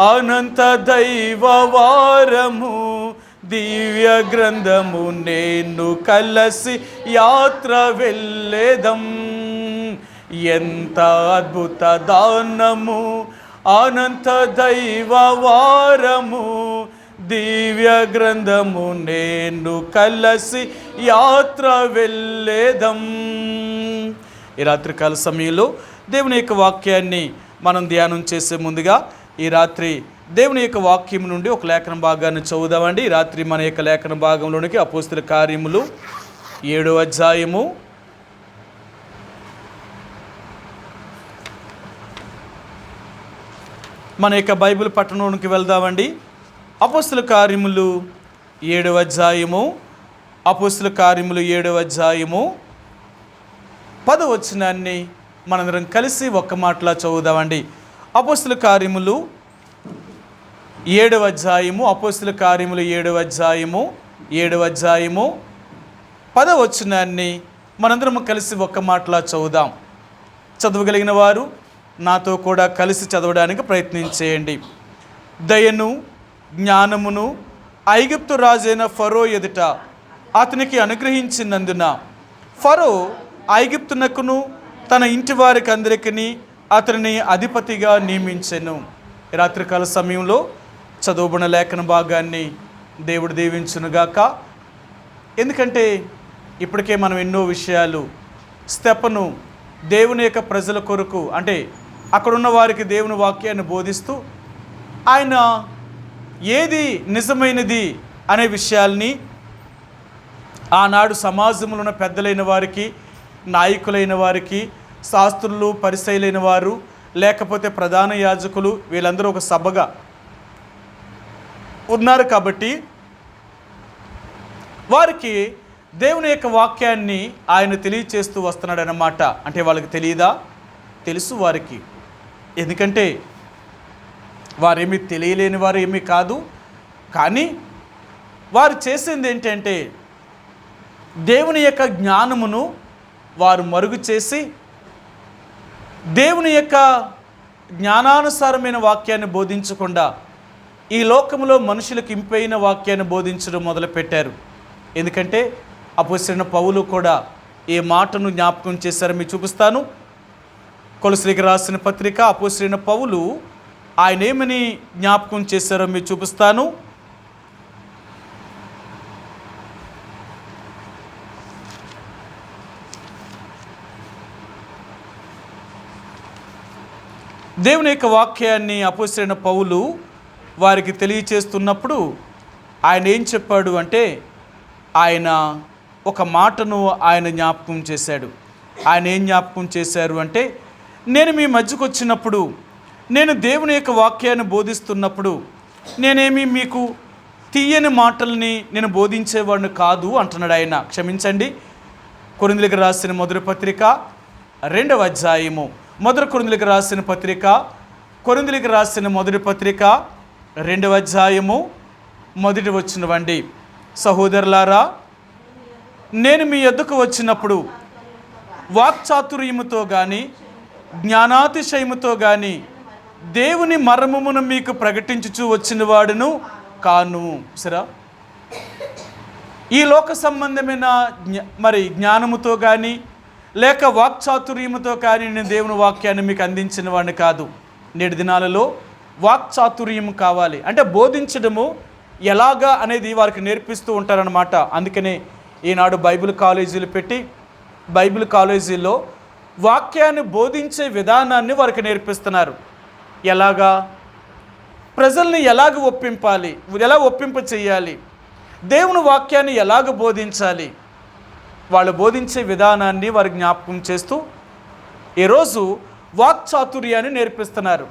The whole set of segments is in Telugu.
అనంత దైవవారము దివ్య గ్రంథము నేను కలసి యాత్ర వెళ్ళేదం. ఎంత అద్భుత దానము అనంత దైవవారము దివ్య గ్రంథము నేను కలసి యాత్ర వెళ్ళేదం. ఈ రాత్రికాల సమయంలో దేవుని యొక్క వాక్యాన్ని మనం ధ్యానం చేసే ముందుగా ఈ రాత్రి దేవుని యొక్క వాక్యం నుండి ఒక లేఖన భాగాన్ని చదువుదామండి. ఈ రాత్రి మన యొక్క లేఖన భాగంలోనికి అపోస్తల కార్యములు 7వ అధ్యాయము మన యొక్క బైబిల్ పట్టణంలోనికి వెళ్దామండి. అపోస్తల కార్యములు 7వ అధ్యాయము, అపోస్తల కార్యములు 7వ అధ్యాయము 10వ వచనాన్ని మనందరం కలిసి ఒక్క మాటలా చదువుదామండి. అపోస్తల కార్యములు 7వ అధ్యాయము, అపోస్తల కార్యములు 7వ అధ్యాయము 10వ వచనాన్ని మనందరం కలిసి ఒక్క మాటలా చదువుదాం. చదవగలిగిన వారు నాతో కూడా కలిసి చదవడానికి ప్రయత్నం చేయండి. దయను జ్ఞానమును ఐగుప్తు రాజైన ఫరో ఎదుట అతనికి అనుగ్రహించినందున ఫరో ఐగుప్తునకును తన ఇంటి వారికి అందరికీ అతనిని అధిపతిగా నియమించెను. రాత్రికాల సమయంలో చదువుబడిన లేఖన భాగాన్ని దేవుడు దీవించునుగాక. ఎందుకంటే ఇప్పటికే మనం ఎన్నో విషయాలు స్తెఫను దేవుని యొక్క ప్రజల కొరకు, అంటే అక్కడున్న వారికి దేవుని వాక్యాన్ని బోధిస్తూ ఆయన ఏది నిజమైనది అనే విషయాల్ని ఆనాడు సమాజంలో ఉన్న పెద్దలైన వారికి, నాయకులైన వారికి, శాస్త్రులు, పరిసయ్యులైన వారు, లేకపోతే ప్రధాన యాజకులు, వీళ్ళందరూ ఒక సభగా ఉన్నారు కాబట్టి వారికి దేవుని యొక్క వాక్యాన్ని ఆయన తెలియచేస్తూ వస్తున్నాడు అన్నమాట. అంటే వాళ్ళకి తెలియదా? తెలుసు వారికి. ఎందుకంటే వారేమీ తెలియలేని వారు ఏమీ కాదు. కానీ వారు చేసింది ఏంటంటే దేవుని యొక్క జ్ఞానమును వారు మరుగు చేసి దేవుని యొక్క జ్ఞానానుసారమైన వాక్యాన్ని బోధించకుండా ఈ లోకంలో మనుషులకు ఇంపైన వాక్యాన్ని బోధించడం మొదలుపెట్టారు. ఎందుకంటే అపోస్తలుడైన పౌలు కూడా ఏ మాటను జ్ఞాపకం చేశారో మీకు చూపిస్తాను. కొలస్సీలకు రాసిన పత్రిక అపోస్తలుడైన పౌలు ఆయన ఏమని జ్ఞాపకం చేశారో మీకు చూపిస్తాను. దేవుని యొక్క వాక్యాన్ని అపోస్తలుడైన పౌలు వారికి తెలియచేస్తున్నప్పుడు ఆయన ఏం చెప్పాడు అంటే, ఆయన ఒక మాటను ఆయన జ్ఞాపకం చేశాడు. ఆయన ఏం జ్ఞాపకం చేశారు అంటే, నేను మీ మధ్యకు వచ్చినప్పుడు, నేను దేవుని యొక్క వాక్యాన్ని బోధిస్తున్నప్పుడు నేనేమి మీకు తీయని మాటల్ని నేను బోధించేవాడిని కాదు అంటున్నాడు ఆయన. క్షమించండి, కొరింథీయులకు రాసిన మొదటి పత్రిక 2వ అధ్యాయము, మొదటి కొరింథీయులకు రాసిన పత్రిక, కొరింథీయులకు రాసిన మొదటి పత్రిక 2వ అధ్యాయము 1వ వచనమండి. సహోదరులారా, నేను మీ యొద్దకు వచ్చినప్పుడు వాక్చాతుర్యముతో కానీ జ్ఞానాతిశయముతో కానీ దేవుని మర్మమును మీకు ప్రకటించుచూ వచ్చిన వాడును కాను. సరా, ఈ లోక సంబంధమైన జ్ఞానముతో కానీ లేక వాక్చాతుర్యముతో కానీ నేను దేవుని వాక్యాన్ని మీకు అందించిన వాడిని కాదు. నేటి దినాలలో వాక్చాతుర్యం కావాలి అంటే బోధించడము ఎలాగా అనేది వారికి నేర్పిస్తూ ఉంటారనమాట. అందుకనే ఈనాడు బైబిల్ కాలేజీలు పెట్టి బైబిల్ కాలేజీల్లో వాక్యాన్ని బోధించే విధానాన్ని వారికి నేర్పిస్తున్నారు. ఎలాగా ప్రజల్ని ఎలాగ ఒప్పింపాలి, ఎలా ఒప్పింప చేయాలి, దేవుని వాక్యాన్ని ఎలాగ బోధించాలి, వాళ్ళు బోధించే విధానాన్ని వారి జ్ఞాపకం చేస్తూ ఈరోజు వాక్చాతుర్యాన్ని నేర్పిస్తున్నారు.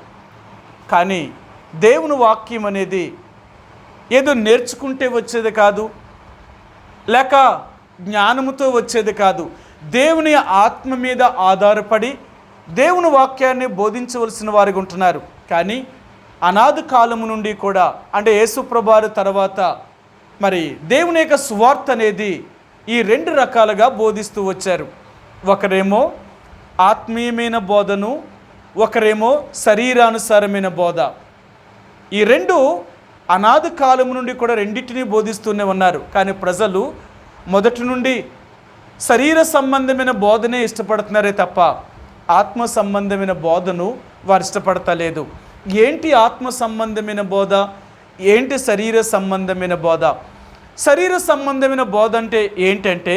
కానీ దేవుని వాక్యం అనేది ఏదో నేర్చుకుంటే వచ్చేది కాదు, లేక జ్ఞానముతో వచ్చేది కాదు. దేవుని ఆత్మ మీద ఆధారపడి దేవుని వాక్యాన్ని బోధించవలసిన వారికి ఉంటున్నారు. కానీ అనాది కాలము నుండి కూడా, అంటే యేసుప్రభువారి తర్వాత మరి దేవుని యొక్క సువార్త అనేది ఈ 2 రకాలుగా బోధిస్తూ వచ్చారు. ఒకరేమో ఆత్మీయమైన బోధను, ఒకరేమో శరీరానుసారమైన బోధ. ఈ రెండు అనాది కాలం నుండి కూడా రెండింటినీ బోధిస్తూనే ఉన్నారు. కానీ ప్రజలు మొదటి నుండి శరీర సంబంధమైన బోధనే ఇష్టపడుతున్నారే తప్ప ఆత్మ సంబంధమైన బోధను వారు ఇష్టపడతలేదు. ఏంటి ఆత్మ సంబంధమైన బోధ, ఏంటి శరీర సంబంధమైన బోధ? శరీర సంబంధమైన బోధ అంటే ఏంటంటే,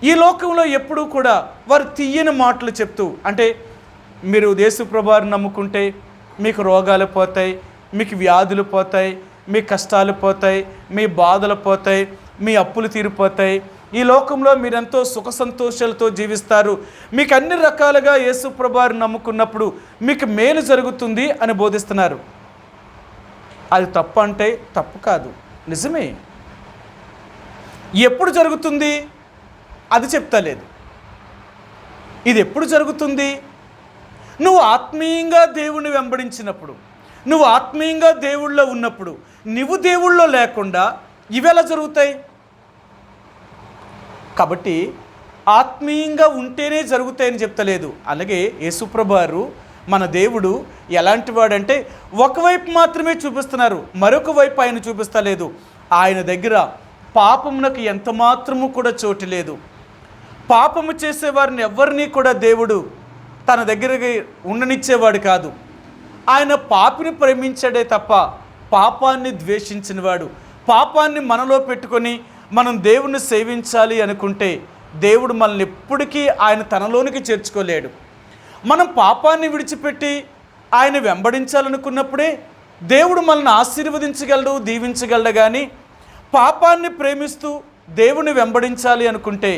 ఈ లోకంలో ఎప్పుడూ కూడా వారు తీయని మాటలు చెప్తూ, అంటే మీరు యేసుప్రభువుని నమ్ముకుంటే మీకు రోగాలు పోతాయి, మీకు వ్యాధులు పోతాయి, మీ కష్టాలు పోతాయి, మీ బాధలు పోతాయి, మీ అప్పులు తీరిపోతాయి, ఈ లోకంలో మీరెంతో సుఖ సంతోషాలతో జీవిస్తారు, మీకు అన్ని రకాలుగా యేసుప్రభువుని నమ్ముకున్నప్పుడు మీకు మేలు జరుగుతుంది అని బోధిస్తున్నారు. అది తప్పు అంటే తప్పు కాదు, నిజమే. ఎప్పుడు జరుగుతుంది అది చెప్తలేదు. ఇది ఎప్పుడు జరుగుతుంది? నువ్వు ఆత్మీయంగా దేవుణ్ణి వెంబడించినప్పుడు, నువ్వు ఆత్మీయంగా దేవుళ్ళో ఉన్నప్పుడు. నువ్వు దేవుళ్ళో లేకుండా ఇవి ఎలా జరుగుతాయి? కాబట్టి ఆత్మీయంగా ఉంటేనే జరుగుతాయని చెప్తలేదు. అలాగే యేసుప్రభువారు మన దేవుడు ఎలాంటి వాడంటే ఒకవైపు మాత్రమే చూపిస్తున్నారు, మరొక వైపు ఆయన చూపిస్తలేదు. ఆయన దగ్గర పాపమునకు ఎంత మాత్రము కూడా చోటు లేదు. పాపము చేసేవారిని ఎవరిని కూడా దేవుడు తన దగ్గరికి ఉండనిచ్చేవాడు కాదు. ఆయన పాపిని ప్రేమించాడే తప్ప పాపాన్ని ద్వేషించినవాడు. పాపాన్ని మనలో పెట్టుకొని మనం దేవుణ్ణి సేవించాలి అనుకుంటే దేవుడు మనల్ని ఎప్పటికీ ఆయన తనలోనికి చేర్చుకోలేడు. మనం పాపాన్ని విడిచిపెట్టి ఆయన వెంబడించాలనుకున్నప్పుడే దేవుడు మనల్ని ఆశీర్వదించగలడు, దీవించగలడు. కానీ పాపాన్ని ప్రేమిస్తూ దేవుని వెంబడించాలి అనుకుంటే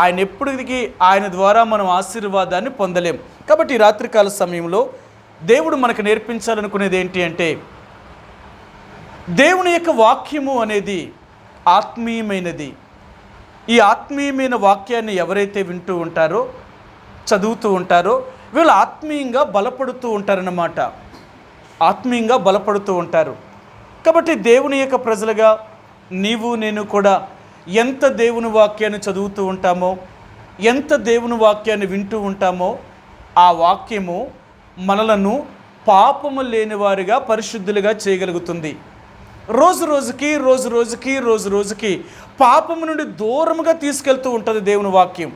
ఆయన ఎప్పటికీ ఆయన ద్వారా మనం ఆశీర్వాదాన్ని పొందలేం. కాబట్టి ఈ రాత్రికాల సమయంలో దేవుడు మనకు నేర్పించాలనుకునేది ఏంటి అంటే, దేవుని యొక్క వాక్యము అనేది ఆత్మీయమైనది. ఈ ఆత్మీయమైన వాక్యాన్ని ఎవరైతే వింటూ ఉంటారో, చదువుతూ ఉంటారో, వీళ్ళు ఆత్మీయంగా బలపడుతూ ఉంటారన్నమాట. ఆత్మీయంగా బలపడుతూ ఉంటారు. కాబట్టి దేవుని యొక్క ప్రజలుగా నీవు నేను కూడా ఎంత దేవుని వాక్యాన్ని చదువుతూ ఉంటామో, ఎంత దేవుని వాక్యాన్ని వింటూ ఉంటామో, ఆ వాక్యము మనలను పాపము లేనివారుగా పరిశుద్ధులుగా చేయగలుగుతుంది. రోజు రోజుకి పాపము నుండి దూరముగా తీసుకెళ్తూ ఉంటుంది దేవుని వాక్యం.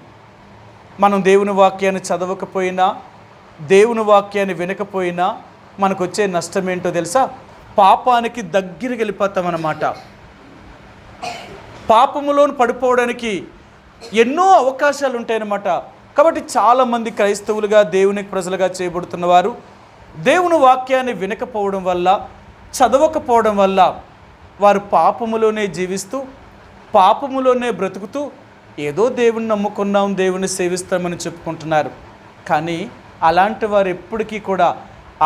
మనం దేవుని వాక్యాన్ని చదవకపోయినా, దేవుని వాక్యాన్ని వినకపోయినా మనకు వచ్చే నష్టం ఏంటో తెలుసా? పాపానికి దగ్గరికి వెళ్ళిపోతామన్నమాట. పాపములోను పడిపోవడానికి ఎన్నో అవకాశాలు ఉంటాయన్నమాట. కాబట్టి చాలామంది క్రైస్తవులుగా దేవునికి ప్రజలుగా చేయబడుతున్న వారు దేవుని వాక్యాన్ని వినకపోవడం వల్ల, చదవకపోవడం వల్ల వారు పాపములోనే జీవిస్తూ, పాపములోనే బ్రతుకుతూ ఏదో దేవుని నమ్ముకున్నాం, దేవుని సేవిస్తామని చెప్పుకుంటున్నారు. కానీ అలాంటి వారు ఎప్పటికీ కూడా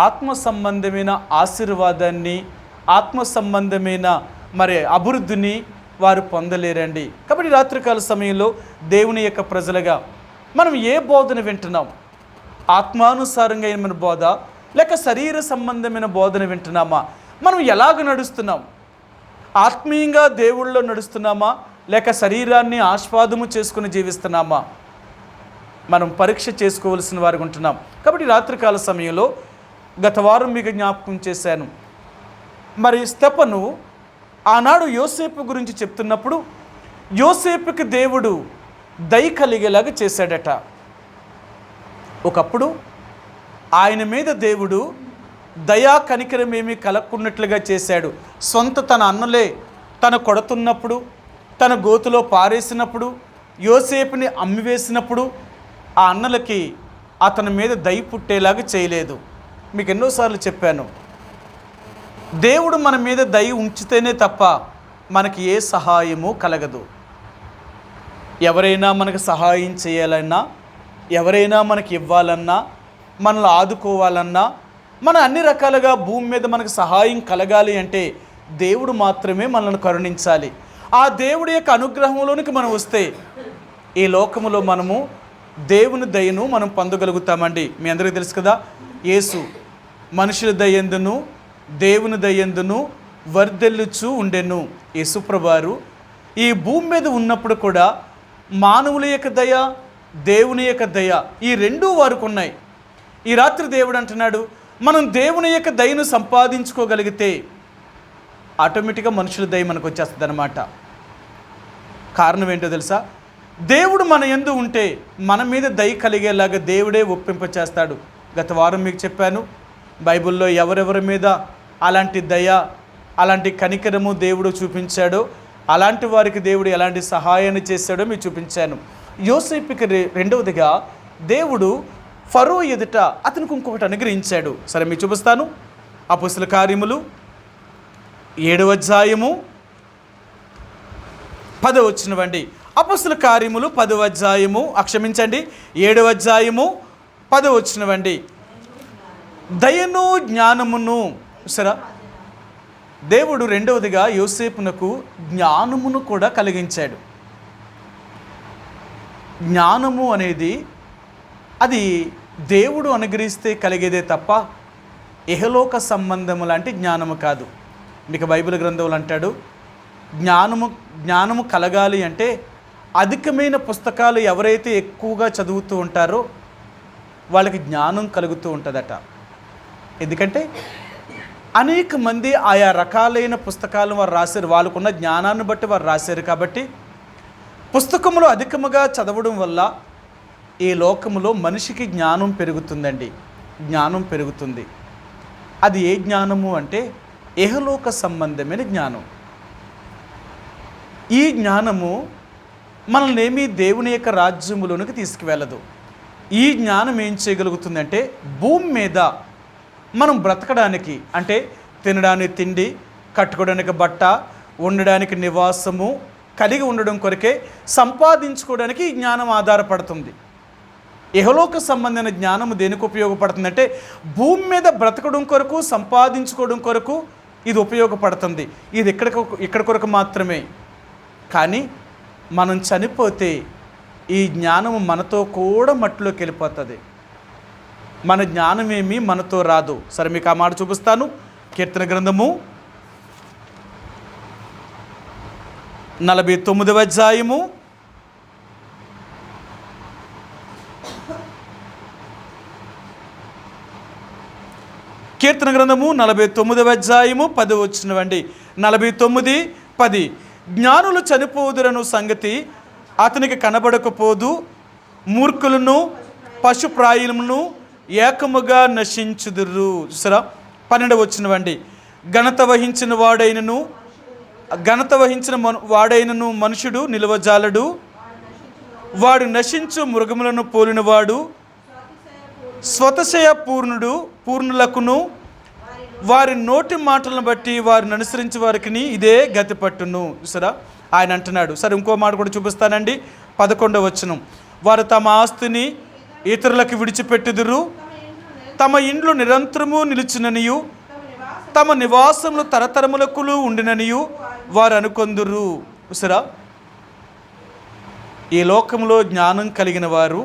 ఆత్మ సంబంధమైన ఆశీర్వాదాన్ని, ఆత్మ సంబంధమైన అభివృద్ధిని వారు పొందలేరండి. కాబట్టి రాత్రికాల సమయంలో దేవుని యొక్క ప్రజలుగా మనం ఏ బోధన వింటున్నాం? ఆత్మానుసారంగా అయిన బోధ, లేక శరీర సంబంధమైన బోధన వింటున్నామా? మనం ఎలాగ నడుస్తున్నాం? ఆత్మీయంగా దేవుళ్ళలో నడుస్తున్నామా, లేక శరీరాన్ని ఆస్వాదము చేసుకుని జీవిస్తున్నామా? మనం పరీక్ష చేసుకోవలసిన వారు ఉంటున్నాం. కాబట్టి రాత్రికాల సమయంలో గత వారం మీకు జ్ఞాపకం చేశాను. స్తెఫను ఆనాడు యోసేపు గురించి చెప్తున్నప్పుడు యోసేపుకి దేవుడు దయ కలిగేలాగా చేశాడట. ఒకప్పుడు ఆయన మీద దేవుడు దయా కనికరమేమీ కలక్కున్నట్లుగా చేశాడు. తన అన్నలే తన కొడుతున్నప్పుడు, తన గోతులో పారేసినప్పుడు, యోసేపుని అమ్మివేసినప్పుడు ఆ అన్నలకి అతని మీద దయ పుట్టేలాగా చేయలేదు. మీకు ఎన్నోసార్లు చెప్పాను, దేవుడు మన మీద దయ ఉంచితేనే తప్ప మనకి ఏ సహాయము కలగదు. ఎవరైనా మనకు సహాయం చేయాలన్నా, ఎవరైనా మనకి ఇవ్వాలన్నా, మనల్ని ఆదుకోవాలన్నా, మన అన్ని రకాలుగా భూమి మీద మనకు సహాయం కలగాలి అంటే దేవుడు మాత్రమే మనల్ని కరుణించాలి. ఆ దేవుడి యొక్క అనుగ్రహంలోనికి మనం వస్తే ఈ లోకములో మనము దేవుని దయను మనం పొందగలుగుతామండి. మీ అందరికీ తెలుసు కదా, యేసు మనుషుల దయందును దేవుని దయందును వర్ధిల్లుచూ ఉండెను. యేసుప్రభువారు ఈ భూమి మీద ఉన్నప్పుడు కూడా మానవుల యొక్క దయ, దేవుని యొక్క దయ, ఈ రెండూ వారికి ఉన్నాయి. ఈ రాత్రి దేవుడు అంటున్నాడు, మనం దేవుని యొక్క దయను సంపాదించుకోగలిగితే ఆటోమేటిక్గా మనుషుల దయ మనకు వచ్చేస్తుంది అన్నమాట. కారణం ఏంటో తెలుసా? దేవుడు మన యందు ఉంటే మన మీద దయ కలిగేలాగా దేవుడే ఒప్పింపచేస్తాడు. గత వారం మీకు చెప్పాను, బైబిల్లో ఎవరెవరి మీద అలాంటి దయ, అలాంటి కనికరము దేవుడు చూపించాడో, అలాంటి వారికి దేవుడు ఎలాంటి సహాయాన్ని చేశాడో మీకు చూపించాను. యోసేపుకి రెండవదిగా దేవుడు ఫరో ఎదుట అతనికి ఇంకొకటి అనుగ్రహించాడు. సరే మీకు చూపిస్తాను. అపొస్తలుల కార్యములు 7వ అధ్యాయము 10వ వచనమండి. అపొస్తలుల కార్యములు 10వ అధ్యాయము, క్షమించండి, 7వ అధ్యాయము 10వ వచనమండి. దయను జ్ఞానమును, సరే దేవుడు రెండవదిగా యోసేపునకు జ్ఞానమును కూడా కలిగించాడు. జ్ఞానము అనేది అది దేవుడు అనుగ్రహిస్తే కలిగేదే తప్ప ఇహలోక సంబంధము లాంటి జ్ఞానము కాదు. మీకు బైబిల్ గ్రంథంలో అంటాడు, జ్ఞానము కలగాలి అంటే అధికమైన పుస్తకాలు ఎవరైతే ఎక్కువగా చదువుతూ ఉంటారో వాళ్ళకి జ్ఞానం కలుగుతూ ఉంటుందట. ఎందుకంటే అనేక మంది ఆయా రకాలైన పుస్తకాలను వారు రాశారు, వాళ్ళకున్న జ్ఞానాన్ని బట్టి వారు రాశారు. కాబట్టి పుస్తకములు అధికముగా చదవడం వల్ల ఈ లోకములో మనిషికి జ్ఞానం పెరుగుతుందండి, జ్ఞానం పెరుగుతుంది. అది ఏ జ్ఞానము అంటే ఇహలోక సంబంధమైన జ్ఞానం. ఈ జ్ఞానము మనల్ని ఏమీ దేవుని యొక్క రాజ్యములోనికి తీసుకువెళ్ళదు. ఈ జ్ఞానం ఏం చేయగలుగుతుందంటే భూమి మీద మనం బ్రతకడానికి, అంటే తినడానికి తిండి, కట్టుకోవడానికి బట్ట, ఉండడానికి నివాసము కలిగి ఉండడం కొరకే సంపాదించుకోవడానికి ఈ జ్ఞానం ఆధారపడుతుంది. ఇహలోక సంబంధమైన జ్ఞానము దేనికి ఉపయోగపడుతుందంటే భూమి మీద బ్రతకడం కొరకు, సంపాదించుకోవడం కొరకు ఇది ఉపయోగపడుతుంది. ఇది ఇక్కడ కొరకు మాత్రమే. కానీ మనం చనిపోతే ఈ జ్ఞానము మనతో కూడా మట్టిలోకి వెళ్ళిపోతుంది. మన జ్ఞానమేమీ మనతో రాదు. సరే మీకు ఆ మాట చూపిస్తాను. కీర్తన గ్రంథము 49వ అధ్యాయము 49వ అధ్యాయము 10వ వచనమండి. 49:10. జ్ఞానులు చనిపోదురను సంగతి అతనికి కనబడకపోదు, మూర్ఖులను పశుప్రాయులను ఏకముగా నశించుదురు. చూసారా? 12వ వచనమండి. ఘనత వహించిన వాడైనను మనుషుడు నిలవజాలడు, వాడు నశించు మృగములను పోలినవాడు, స్వతశయ పూర్ణులకును వారి నోటి మాటలను బట్టి వారిని అనుసరించి వారికి ఇదే గతి పట్టును. చూసారా? ఆయన అంటున్నాడు. సరే ఇంకో మాట కూడా చూపిస్తానండి. 11వ వచనం. వారు తమ ఆస్తిని ఇతరులకు విడిచిపెట్టుదురు, తమ ఇండ్లు నిరంతరము నిలుచుననియు, తమ నివాసములు తరతరములకు ఉండిననియు వారు అనుకొందురు. చూసారా? ఈ లోకంలో జ్ఞానం కలిగిన వారు,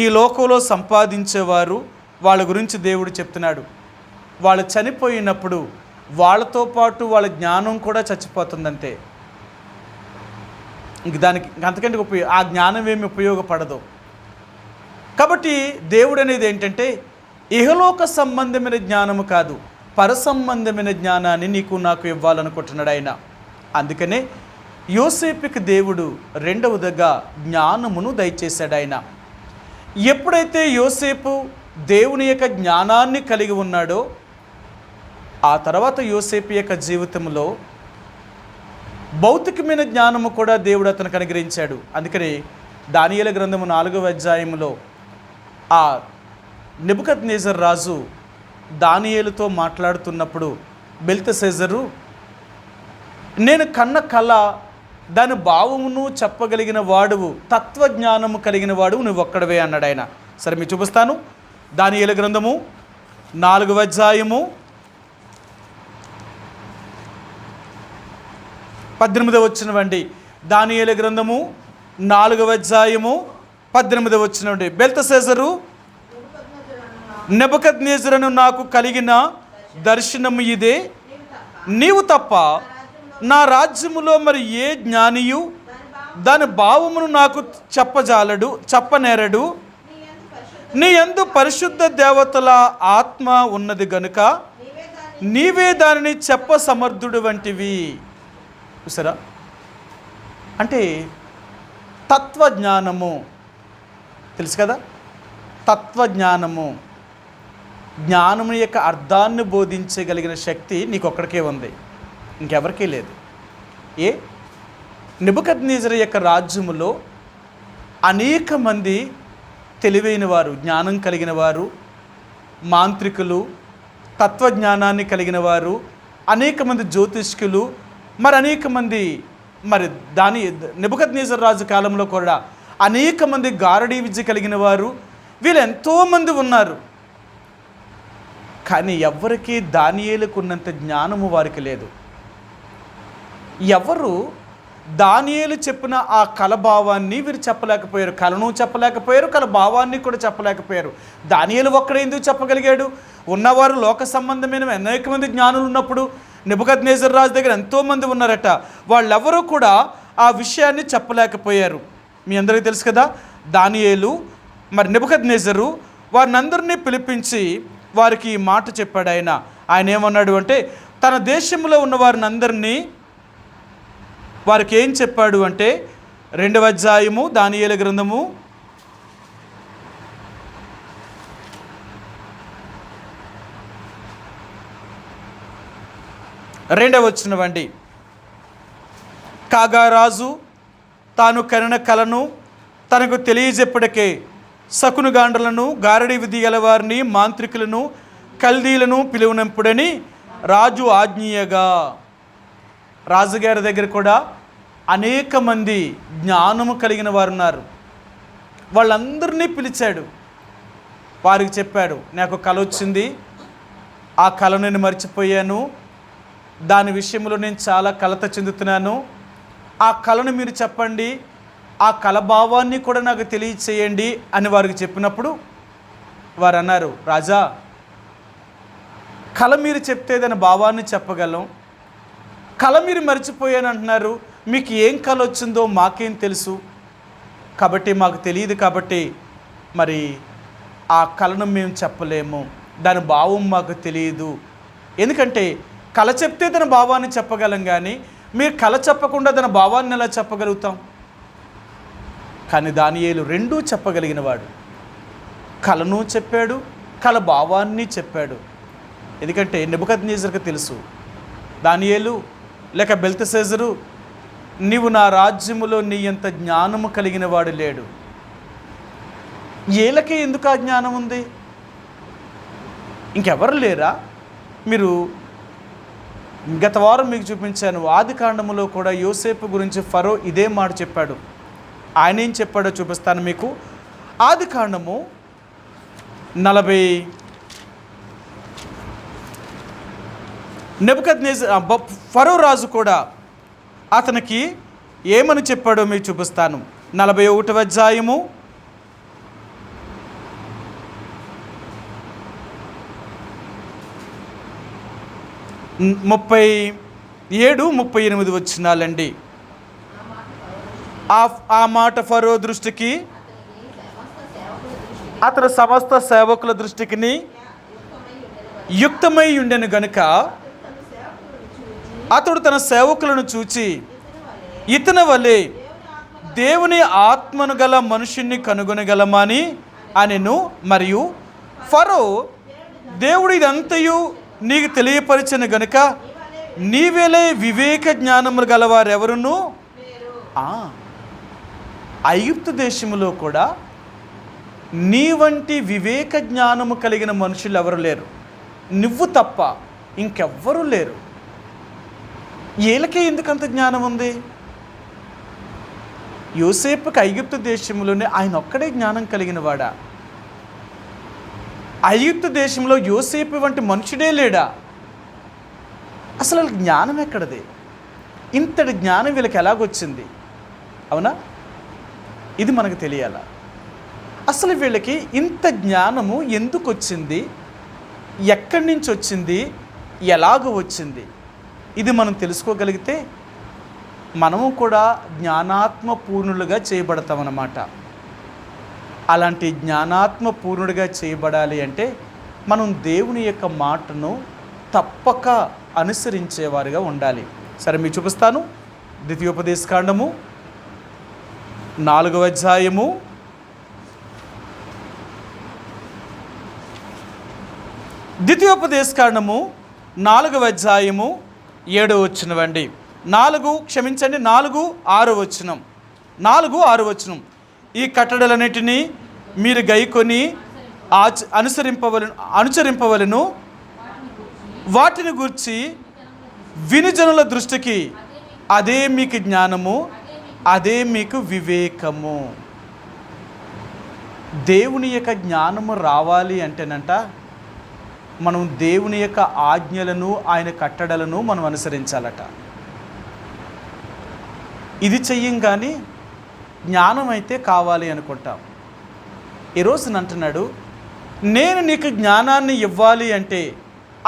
ఈ లోకంలో సంపాదించేవారు, వాళ్ళ గురించి దేవుడు చెప్తున్నాడు. వాళ్ళు చనిపోయినప్పుడు వాళ్ళతో పాటు వాళ్ళ జ్ఞానం కూడా చచ్చిపోతుందంతే. ఇంక దానికి అంతకంటే ఆ జ్ఞానం ఏమి ఉపయోగపడదు. కాబట్టి దేవుడు అనేది ఏంటంటే ఇహలోక సంబంధమైన జ్ఞానము కాదు, పరసంబంధమైన జ్ఞానాన్ని నీకు నాకు ఇవ్వాలనుకుంటున్నాడు ఆయన. అందుకనే యోసేపుకి దేవుడు రెండవదిగా జ్ఞానమును దయచేశాడు ఆయన. ఎప్పుడైతే యోసేపు దేవుని యొక్క జ్ఞానాన్ని కలిగి ఉన్నాడో ఆ తర్వాత యోసేపు యొక్క జీవితంలో భౌతికమైన జ్ఞానము కూడా దేవుడు అతనికి అనుగ్రహించాడు. అందుకని దానియేలు గ్రంథము 4వ అధ్యాయంలో ఆ నెబుకద్నెజర్ రాజు దానియేలుతో మాట్లాడుతున్నప్పుడు బెల్తెషాజరు, నేను కన్న కళ దాని భావమును చెప్పగలిగిన వాడువు, తత్వజ్ఞానము కలిగిన వాడువు నువ్వు ఒక్కడవే అన్నాడు ఆయన. సరే మీకు చూపిస్తాను. దానియేలు గ్రంథము 4వ అధ్యాయము 18వ వచనమండి. దానియేలు గ్రంథము 4వ అధ్యాయము 18వ వచనమండి. బెల్తెషాజరు, నెబుకద్నెజరును నాకు కలిగిన దర్శనము ఇదే, నీవు తప్ప నా రాజ్యములో మరి ఏ జ్ఞానియు దాని భావమును నాకు చెప్పనేరడు. నీ యందు పరిశుద్ధ దేవతల ఆత్మ ఉన్నది గనుక నీవే దానిని చెప్ప సమర్థుడు వంటివి. చూసారా? అంటే తత్వజ్ఞానము తెలుసు కదా. తత్వజ్ఞానము, జ్ఞానము యొక్క అర్థాన్ని బోధించగలిగిన శక్తి నీకొక్కడికే ఉంది, ఇంకెవరికీ లేదు. నెబుకద్నెజరు యొక్క రాజ్యములో అనేక మంది తెలివైన వారు, జ్ఞానం కలిగిన వారు, మాంత్రికులు, తత్వజ్ఞానాన్ని కలిగిన వారు, అనేక మంది జ్యోతిష్కులు, మరి అనేక మంది, మరి నెబుకద్నెజరు రాజు కాలంలో కూడా అనేక మంది గారడీ విద్య కలిగిన వారు, వీళ్ళు ఎంతోమంది ఉన్నారు. కానీ ఎవరికి దానియేలుకు ఉన్నంత జ్ఞానము వారికి లేదు. ఎవరు దానియేలు చెప్పిన ఆ కలభావాన్ని వీరు చెప్పలేకపోయారు. కలను చెప్పలేకపోయారు, కల భావాన్ని కూడా చెప్పలేకపోయారు. దానియేలు ఒక్కడే ఎందుకు చెప్పగలిగాడు? ఉన్నవారు లోక సంబంధమైన అనేక మంది జ్ఞానులు ఉన్నప్పుడు నెబుకద్నెజరు రాజు దగ్గర ఎంతోమంది ఉన్నారట, వాళ్ళెవరూ కూడా ఆ విషయాన్ని చెప్పలేకపోయారు. మీ అందరికీ తెలుసు కదా. దానియేలు మరి నెబుకద్నెజరు వారిని అందరినీ పిలిపించి వారికి ఈ మాట చెప్పాడు. ఆయన ఏమన్నాడు అంటే, తన దేశంలో ఉన్న వారిని అందరినీ వారికి ఏం చెప్పాడు అంటే, 2వ అధ్యాయము దానియేలు గ్రంథము 2వ వచనం. కాగా రాజు తాను కనిన కలను తనకు తెలియజెప్పటికే శకునగాండ్రులను, గారడీ విధి గలవారిని, మాంత్రికులను, కల్దీలను పిలువనంపుడని రాజు ఆజ్ఞీయగా. రాజుగారి దగ్గర కూడా అనేక మంది జ్ఞానము కలిగిన వారు ఉన్నారు. వాళ్ళందరినీ పిలిచాడు, వారికి చెప్పాడు, నాకు కల వచ్చింది, ఆ కళ నేను మర్చిపోయాను, దాని విషయంలో నేను చాలా కలత చెందుతున్నాను, ఆ కళను మీరు చెప్పండి, ఆ కలభావాన్ని కూడా నాకు తెలియచేయండి అని వారికి చెప్పినప్పుడు వారు అన్నారు, రాజా, కళ మీరు చెప్తే దాని భావాన్ని చెప్పగలం, కళ మీరు మర్చిపోయాను అంటున్నారు, మీకు ఏం కళ వచ్చిందో మాకేం తెలుసు, కాబట్టి మాకు తెలియదు, కాబట్టి మరి ఆ కళను మేము చెప్పలేము, దాని భావం మాకు తెలియదు. ఎందుకంటే కళ చెప్తే దాని భావాన్ని చెప్పగలం, కానీ మీరు కళ చెప్పకుండా దాని భావాన్ని ఎలా చెప్పగలుగుతాం? కానీ దానియేలు రెండూ చెప్పగలిగిన వాడు. కళను చెప్పాడు, కళ భావాన్ని చెప్పాడు. ఎందుకంటే నెబుకద్నెజరుకు తెలుసు, దానియేలు లేక బెల్తెషాజరు, నీవు నా రాజ్యములో నీ అంత జ్ఞానము కలిగిన వాడు లేడు. ఏలకే ఎందుకు ఆ జ్ఞానం ఉంది? ఇంకెవరు లేరా? మీరు గత వారం మీకు చూపించాను, ఆదికాండములో కూడా యోసేపు గురించి ఫరో ఇదే మాట చెప్పాడు. ఆయన ఏం చెప్పాడో చూపిస్తాను మీకు. ఆదికాండము 40 నెబుకద్నెజరు ఫరో రాజు కూడా అతనికి ఏమని చెప్పాడో మీకు చూపిస్తాను. 41వ అధ్యాయము 37, 38 వచనాలండి. ఆ మాట ఫరో దృష్టికి, అతని సమస్త సేవకుల దృష్టికి యుక్తమై ఉండెను గనుక అతడు తన సేవకులను చూచి, ఇతని వలె దేవుని ఆత్మను గల మనుషుణ్ణి కనుగొనగలమని అనెను. మరియు ఫరో, దేవుడు ఇదంతయు నీకు తెలియపరిచిన గనుక నీవేలే వివేక జ్ఞానములు గలవారెవరును ఐగుప్తు దేశములో కూడా నీ వంటి వివేక జ్ఞానము కలిగిన మనుషులు ఎవరు లేరు, నువ్వు తప్ప ఇంకెవ్వరూ లేరు. ఏలకే ఎందుకంత జ్ఞానం ఉంది? యోసేపుకి ఐగుప్తు దేశంలోనే ఆయన ఒక్కడే జ్ఞానం కలిగిన వాడా? ఐగుప్తు దేశంలో యోసేపు వంటి మనుషుడే లేడా? అసలు జ్ఞానం ఎక్కడది? ఇంతటి జ్ఞానం వీళ్ళకి ఎలాగొచ్చింది? అవునా? ఇది మనకు తెలియాలా? అసలు వీళ్ళకి ఇంత జ్ఞానము ఎందుకు వచ్చింది, ఎక్కడి నుంచి వచ్చింది, ఎలాగ వచ్చింది? ఇది మనం తెలుసుకోగలిగితే మనము కూడా జ్ఞానాత్మ పూర్ణులుగా చేయబడతామన్నమాట. అలాంటి జ్ఞానాత్మ పూర్ణుడిగా చేయబడాలి అంటే మనం దేవుని యొక్క మాటను తప్పక అనుసరించేవారుగా ఉండాలి. సరే, మీకు చూపిస్తాను. ద్వితీయోపదేశకాండము 4వ అధ్యాయము 4వ అధ్యాయము 7వ వచనమండి. 4-6 వచనం. 4-6 వచనం. ఈ కట్టడలన్నిటినీ మీరు గైకొని అనుసరింపవలను. వాటిని గూర్చి వినుజనుల దృష్టికి అదే మీకు జ్ఞానము, అదే మీకు వివేకము. దేవుని యొక్క జ్ఞానము రావాలి అంటేనంట మనం దేవుని యొక్క ఆజ్ఞలను, ఆయన కట్టడలను మనం అనుసరించాలట. ఇది చెయ్యం కానీ జ్ఞానం అయితే కావాలి అనుకుంటాం. ఈరోజు అంటున్నాడు, నేను నీకు జ్ఞానాన్ని ఇవ్వాలి అంటే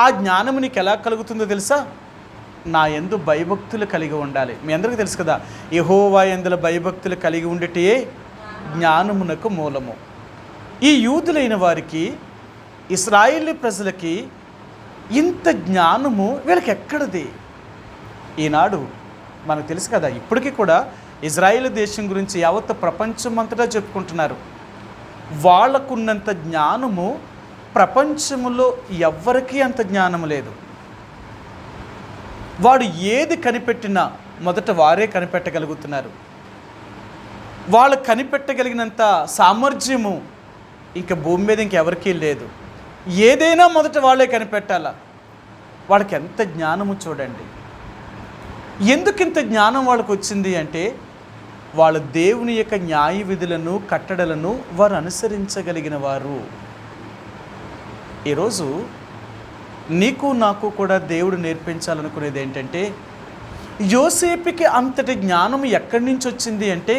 ఆ జ్ఞానము నీకు ఎలా కలుగుతుందో తెలుసా? నా యందు భయభక్తులు కలిగి ఉండాలి. మీ అందరికీ తెలుసు కదా, యెహోవా యందుల భయభక్తులు కలిగి ఉండటే జ్ఞానమునకు మూలము. ఈ యూదులైన వారికి, ఇశ్రాయేలు ప్రజలకి ఇంత జ్ఞానము వీళ్ళకి ఎక్కడిది? ఈనాడు మనకు తెలుసు కదా, ఇప్పటికీ కూడా ఇజ్రాయేల్ దేశం గురించి యావత్ ప్రపంచం అంతటా చెప్పుకుంటున్నారు. వాళ్ళకున్నంత జ్ఞానము ప్రపంచంలో ఎవ్వరికీ అంత జ్ఞానము లేదు. వాడు ఏది కనిపెట్టినా మొదట వారే కనిపెట్టగలుగుతున్నారు. వాళ్ళు కనిపెట్టగలిగినంత సామర్థ్యము ఇంకా భూమి మీద ఇంకెవరికీ లేదు. ఏదైనా మొదట వాళ్ళే కనిపెట్టాలా. వాళ్ళకి ఎంత జ్ఞానము చూడండి. ఎందుకు ఇంత జ్ఞానం వాళ్ళకు వచ్చింది అంటే వాళ్ళ దేవుని యొక్క న్యాయ విధులను, కట్టడలను వారు అనుసరించగలిగిన వారు. ఈరోజు నీకు నాకు కూడా దేవుడు నేర్పించాలనుకునేది ఏంటంటే, యోసేపుకి అంతటి జ్ఞానం ఎక్కడి నుంచి వచ్చింది అంటే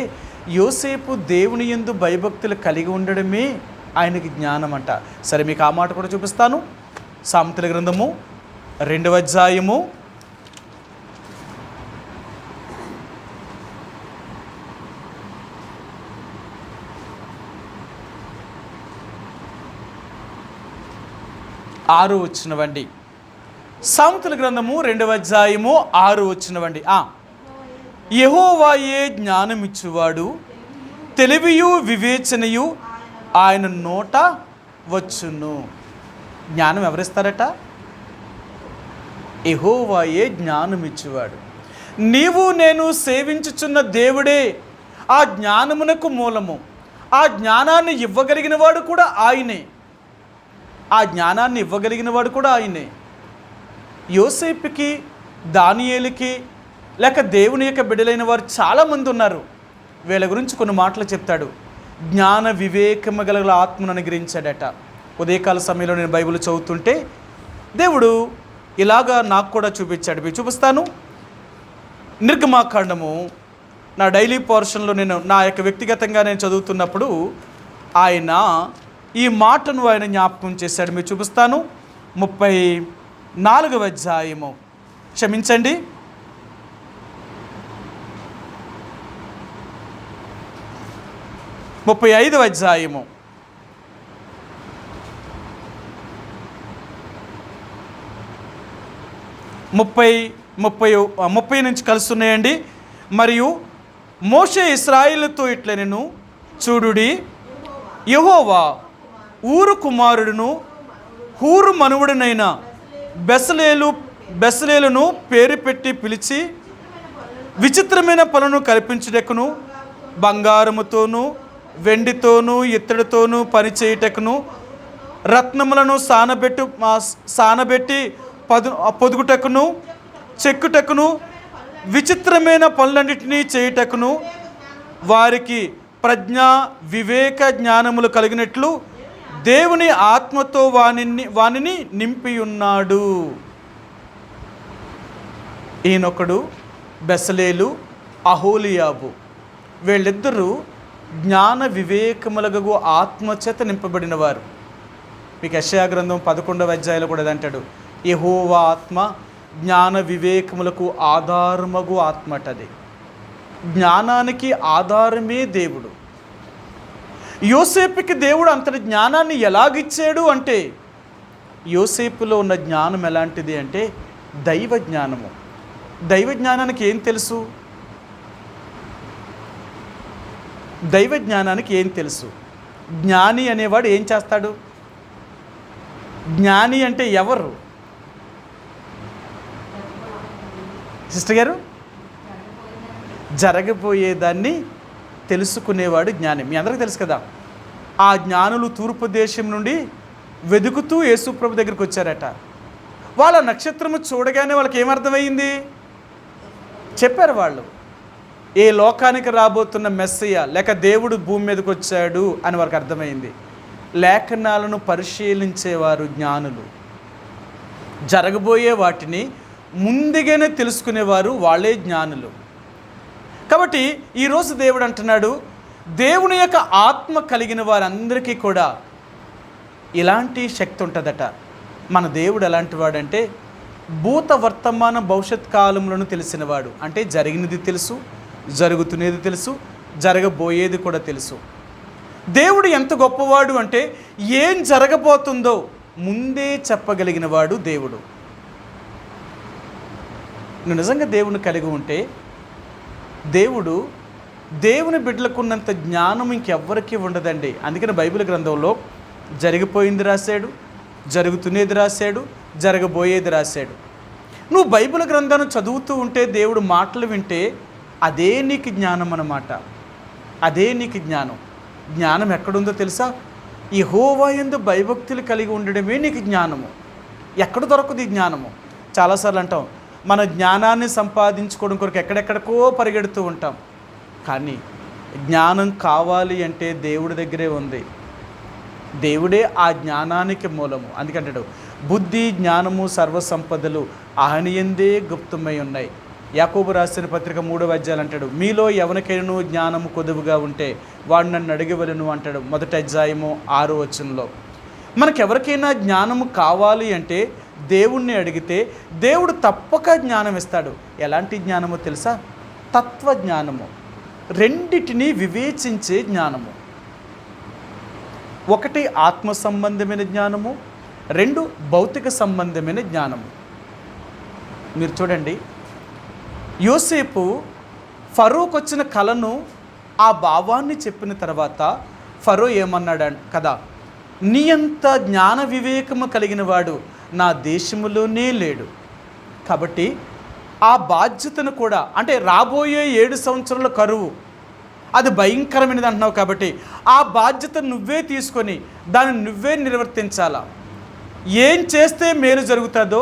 యోసేపు దేవుని యందు భయభక్తులు కలిగి ఉండడమే ఆయనకి జ్ఞానం అంట. సరే, మీకు ఆ మాట కూడా చూపిస్తాను. సామెతల గ్రంథము 2వ అధ్యాయము 6 వచనమండి. సామెతల గ్రంథము 2వ అధ్యాయము 6 వచనమండి. యెహోవాయే జ్ఞానమిచ్చువాడు, తెలివియు వివేచనయు ఆయన నోట వచ్చును. జ్ఞానం ఎవరిస్తారట? యెహోవాయే జ్ఞానమిచ్చువాడు. నీవు నేను సేవించుచున్న దేవుడే ఆ జ్ఞానమునకు మూలము. ఆ జ్ఞానాన్ని ఇవ్వగలిగిన వాడు కూడా ఆయనే. ఆయనే. యోసేపుకి, దానియేలుకి, లేక దేవుని యొక్క బిడ్డలైన వారు చాలామంది ఉన్నారు. వీళ్ళ గురించి కొన్ని మాటలు చెప్తాడు. జ్ఞాన వివేకము గల ఆత్మను అనుగ్రహించాడట. ఉదయకాల సమయంలో నేను బైబిల్ చదువుతుంటే దేవుడు ఇలాగా నాకు కూడా చూపించాడు. మీకు చూపిస్తాను. నిర్గమాకాండము నా డైలీ పోర్షన్లో నేను నా యొక్క వ్యక్తిగతంగా నేను చదువుతున్నప్పుడు ఆయన ఈ మాటను ఆయన జ్ఞాపకం చేశాడు. మీరు చూపిస్తాను. 34వ అధ్యాయము, క్షమించండి, 35వ అధ్యాయము 30 నుంచి కలుస్తున్నాయండి. మరియు మోషే ఇశ్రాయేలుతో ఇట్లనెను, చూడుడి, యెహోవా ఊరు కుమారుడును హూరు మనువుడునైన బెసలేలును పేరు పెట్టి పిలిచి విచిత్రమైన పనులను కల్పించుటకును, బంగారముతోనూ వెండితోనూ ఇత్తడితోనూ పనిచేయుటకును, రత్నములను సానబెట్టి పొదుగుటకును, చెక్కుటకును, విచిత్రమైన పనులన్నిటినీ చేయుటకును వారికి ప్రజ్ఞ వివేక జ్ఞానములు కలిగినట్లు దేవుని ఆత్మతో వానిని నింపి ఉన్నాడు. ఈయనొకడు బెసలేలు, అహోలియాబు. వీళ్ళిద్దరూ జ్ఞాన వివేకములగు ఆత్మచేత నింపబడిన వారు. మీకు యెషయా గ్రంథం 11వ అధ్యాయంలో కూడా అంటాడు, యెహోవా ఆత్మ జ్ఞాన వివేకములకు ఆధారమగు ఆత్మటది. జ్ఞానానికి ఆధారమే దేవుడు. యోసేపుకి దేవుడు అంతటి జ్ఞానాన్ని ఎలాగిచ్చాడు అంటే, యోసేపులో ఉన్న జ్ఞానం ఎలాంటిది అంటే దైవ జ్ఞానము. దైవ జ్ఞానానికి ఏం తెలుసు? దైవ జ్ఞానానికి ఏం తెలుసు? జ్ఞాని అనేవాడు ఏం చేస్తాడు? జ్ఞాని అంటే ఎవరు సిస్టర్ గారు? జరగబోయేదాన్ని తెలుసుకునేవాడు జ్ఞాని. మీ అందరికీ తెలుసు కదా, ఆ జ్ఞానులు తూర్పు దేశం నుండి వెతుకుతూ యేసుప్రభు దగ్గరికి వచ్చారట. వాళ్ళ నక్షత్రము చూడగానే వాళ్ళకి ఏమర్థమైంది? చెప్పారు వాళ్ళు, ఏ లోకానికి రాబోతున్న మెస్సయ్య లేక దేవుడు భూమి మీదకి వచ్చాడు అని వాళ్ళకి అర్థమైంది. లేఖనాలను పరిశీలించేవారు జ్ఞానులు. జరగబోయే వాటిని ముందుగానే తెలుసుకునేవారు వాళ్ళే జ్ఞానులు. కాబట్టి ఈరోజు దేవుడు అంటున్నాడు, దేవుని యొక్క ఆత్మ కలిగిన వారందరికీ కూడా ఇలాంటి శక్తి ఉంటుందట. మన దేవుడు ఎలాంటి వాడంటే భూత వర్తమాన భవిష్యత్ కాలములను తెలిసినవాడు. అంటే జరిగినది తెలుసు, జరుగుతున్నది తెలుసు, జరగబోయేది కూడా తెలుసు. దేవుడు ఎంత గొప్పవాడు అంటే ఏం జరగబోతుందో ముందే చెప్పగలిగిన వాడు దేవుడు. నువ్వు నిజంగా దేవుని కలిగి ఉంటే, దేవుని బిడ్డలకున్నంత జ్ఞానం ఇంకెవ్వరికీ ఉండదండి. అందుకని బైబిల్ గ్రంథంలో జరిగిపోయింది రాశాడు, జరుగుతున్నది రాశాడు, జరగబోయేది రాశాడు. నువ్వు బైబిల్ గ్రంథాన్ని చదువుతూ ఉంటే, దేవుడు మాటలు వింటే అదే నీకు జ్ఞానం అన్నమాట. అదే నీకు జ్ఞానం. జ్ఞానం ఎక్కడుందో తెలుసా? యెహోవా యందు భయభక్తులు కలిగి ఉండడమే నీకు జ్ఞానము. ఎక్కడ దొరకదు ఈ జ్ఞానము? చాలాసార్లు అంటాం, మన జ్ఞానాన్ని సంపాదించుకోవడం కొరకు ఎక్కడెక్కడికో పరిగెడుతూ ఉంటాం. కానీ జ్ఞానం కావాలి అంటే దేవుడి దగ్గరే ఉంది. దేవుడే ఆ జ్ఞానానికి మూలము. అందుకంటాడు, బుద్ధి జ్ఞానము సర్వసంపదలు ఆయన యందే గుప్తమై ఉన్నాయి. యాకోబు రాసిన పత్రిక 3వ అధ్యాయం అంటాడు, మీలో ఎవరికైనా జ్ఞానము కొదువుగా ఉంటే వాడు నన్ను అడగవలెను అంటాడు. 1వ అధ్యాయము 6వ వచనంలో. మనకెవరికైనా జ్ఞానము కావాలి అంటే దేవుణ్ణి అడిగితే దేవుడు తప్పక జ్ఞానం ఇస్తాడు. ఎలాంటి జ్ఞానమో తెలుసా? తత్వజ్ఞానము. రెండిటిని వివేచించే జ్ఞానము. ఒకటి ఆత్మ సంబంధమైన జ్ఞానము, 2 భౌతిక సంబంధమైన జ్ఞానము. మీరు చూడండి, యోసేపు ఫరోకు వచ్చిన కలను, ఆ భావాన్ని చెప్పిన తర్వాత ఫరో ఏమన్నాడు కదా, నీ అంత జ్ఞాన వివేకము కలిగిన వాడు నా దేశములోనే లేడు. కాబట్టి ఆ బాధ్యతను కూడా, అంటే రాబోయే 7 సంవత్సరాల కరువు అది భయంకరమైనది అంటున్నావు కాబట్టి ఆ బాధ్యత నువ్వే తీసుకొని దాన్ని నువ్వే నిర్వర్తించాలా. ఏం చేస్తే మేలు జరుగుతుందో,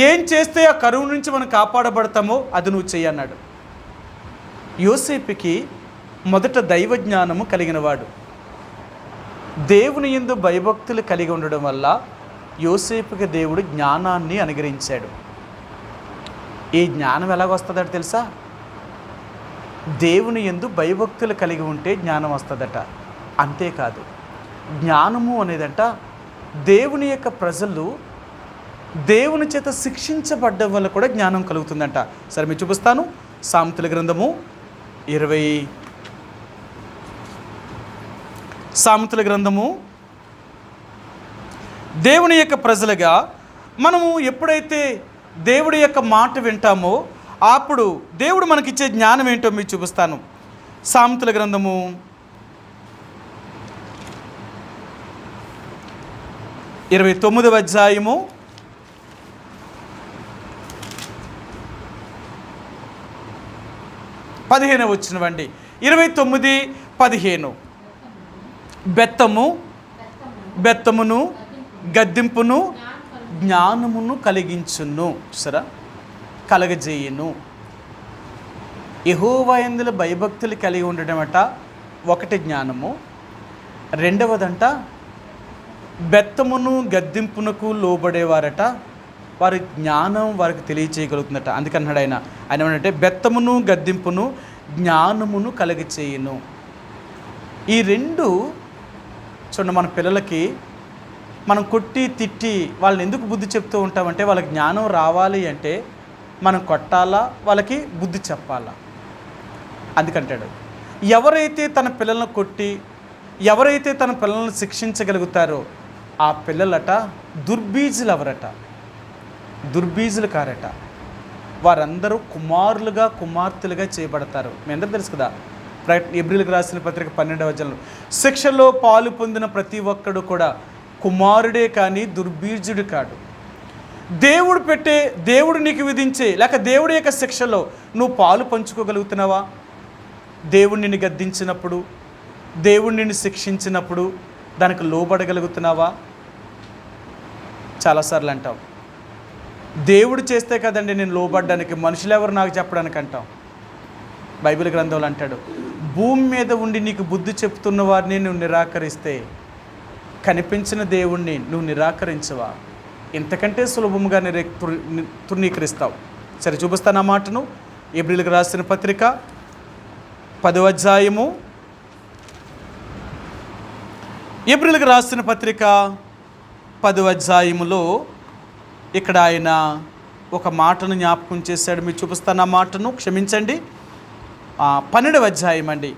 ఏం చేస్తే ఆ కరువు నుంచి మనం కాపాడబడతామో అది నువ్వు చెయ్యన్నాడు. యోసేపుకి మొదట దైవ జ్ఞానము కలిగినవాడు. దేవుని యందు భయభక్తులు కలిగి ఉండడం వల్ల యోసేపుకి దేవుడు జ్ఞానాన్ని అనుగ్రహించాడు. ఈ జ్ఞానం ఎలాగొస్తుందట తెలుసా? దేవుని యందు భయభక్తులు కలిగి ఉంటే జ్ఞానం వస్తుందట. అంతేకాదు, జ్ఞానము అనేదంట దేవుని యొక్క ప్రజలు దేవుని చేత శిక్షించబడ్డం వల్ల కూడా జ్ఞానం కలుగుతుందంట. సరే మీరు చూపిస్తాను. సామెతల గ్రంథము 20 దేవుని యొక్క ప్రజలుగా మనము ఎప్పుడైతే దేవుడి యొక్క మాట వింటామో అప్పుడు దేవుడు మనకిచ్చే జ్ఞానం ఏంటో మీకు చూపిస్తాను. సామెతల గ్రంథము 29వ అధ్యాయము 15వ వచనమండి. 29:15 బెత్తమును గద్దింపును జ్ఞానమును కలిగించును. సరే, కలగజేయును. యెహోవా యందు భయభక్తులు కలిగి ఉండడం అట ఒకటి జ్ఞానము. రెండవదంట బెత్తమును గద్దింపునకు లోబడేవారట వారి జ్ఞానం వారికి తెలియచేయగలుగుతుందట. అందుకన్నాడు ఆయన ఏమంటే బెత్తమును గద్దింపును జ్ఞానమును కలగచేయును. ఈ 2 చూడండి, మన పిల్లలకి మనం కొట్టి తిట్టి వాళ్ళని ఎందుకు బుద్ధి చెప్తూ ఉంటామంటే వాళ్ళకి జ్ఞానం రావాలి అంటే మనం కొట్టాలా, వాళ్ళకి బుద్ధి చెప్పాలా. అందుకంటాడు, ఎవరైతే తన పిల్లలను కొట్టి ఎవరైతే తన పిల్లల్ని శిక్షించగలుగుతారో ఆ పిల్లలట దుర్బీజులు ఎవరట? దుర్బీజులు కారట. వారందరూ కుమారులుగా కుమార్తెలుగా చేయబడతారు. మీ అందరూ తెలుసు కదా, ఎబ్రిలకు రాసిన పత్రిక 12వ అధ్యాయంలో శిక్షలో పాలు పొందిన ప్రతి ఒక్కడు కూడా కుమారుడే కానీ దుర్బీజుడు కాడు. దేవుడు నీకు విధించే లేక దేవుడి యొక్క శిక్షలో నువ్వు పాలు పంచుకోగలుగుతున్నావా? దేవుడు నిన్ను గద్దించినప్పుడు, దేవుడు నిన్ను శిక్షించినప్పుడు దానికి లోబడగలుగుతున్నావా? చాలాసార్లు అంటాం, దేవుడు చేస్తే కదండి నేను లోబడ్డానికి, మనుషులు ఎవరు నాకు చెప్పడానికి అంటాం. బైబిల్ గ్రంథంలో అంటాడు, భూమి మీద ఉండి నీకు బుద్ధి చెప్తున్న వారిని నువ్వు నిరాకరిస్తే కనిపించిన దేవుణ్ణి నువ్వు నిరాకరించవా? ఇంతకంటే సులభంగా తృణీకరిస్తావు. సరే, చూపిస్తాను ఆ మాటను. ఎబ్రిలకు రాసిన పత్రిక 10వ అధ్యాయము, ఎబ్రిలకు రాసిన పత్రిక 10వ అధ్యాయములో ఇక్కడ ఆయన ఒక మాటను జ్ఞాపకం చేశాడు. మీరు చూపిస్తాను ఆ మాటను, క్షమించండి. 12వ అధ్యాయం అండి,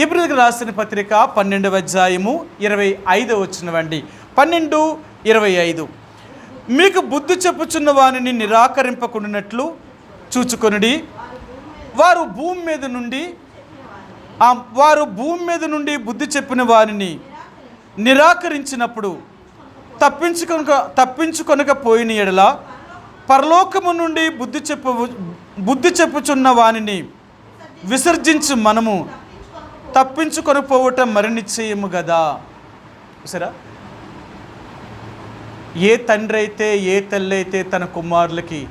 ఎబ్రిలకు రాసిన పత్రిక 12వ అధ్యాయము 25వ వచనమండి. 12:25 మీకు బుద్ధి చెప్పుచున్న వారిని నిరాకరింపకుండానట్లు చూచుకొనుడి. వారు భూమి మీద నుండి బుద్ధి చెప్పిన వారిని నిరాకరించినప్పుడు తప్పించుకొనకపోయిన ఎడల పరలోకము నుండి బుద్ధి చెప్పుచున్న వానిని విసర్జించు మనము తప్పించుకొనిపోవటం మరి నిశ్చయము కదా. సరే, ఏ తండ్రి అయితే ఏ తల్లి అయితే తన కుమారులకి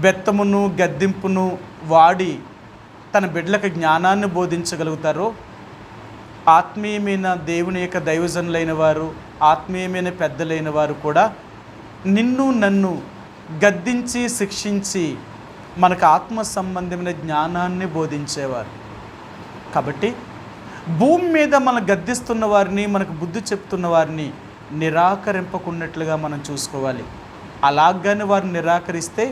బెత్తమును గద్దింపును వాడి తన బిడ్డలకు జ్ఞానాన్ని బోధించగలుగుతారో, ఆత్మీయమైన దేవుని యొక్క దైవజనులైన వారు, ఆత్మీయమైన పెద్దలైన వారు కూడా నిన్ను నన్ను గద్దించి శిక్షించి మనకు ఆత్మ సంబంధమైన జ్ఞానాన్ని బోధించేవారు. కాబట్టి భూమి మీద మనం గద్దిస్తున్న వారిని, మనకు బుద్ధి చెప్తున్న వారిని నిరాకరింపకున్నట్లుగా మనం చూసుకోవాలి. అలాగని వారిని నిరాకరిస్తే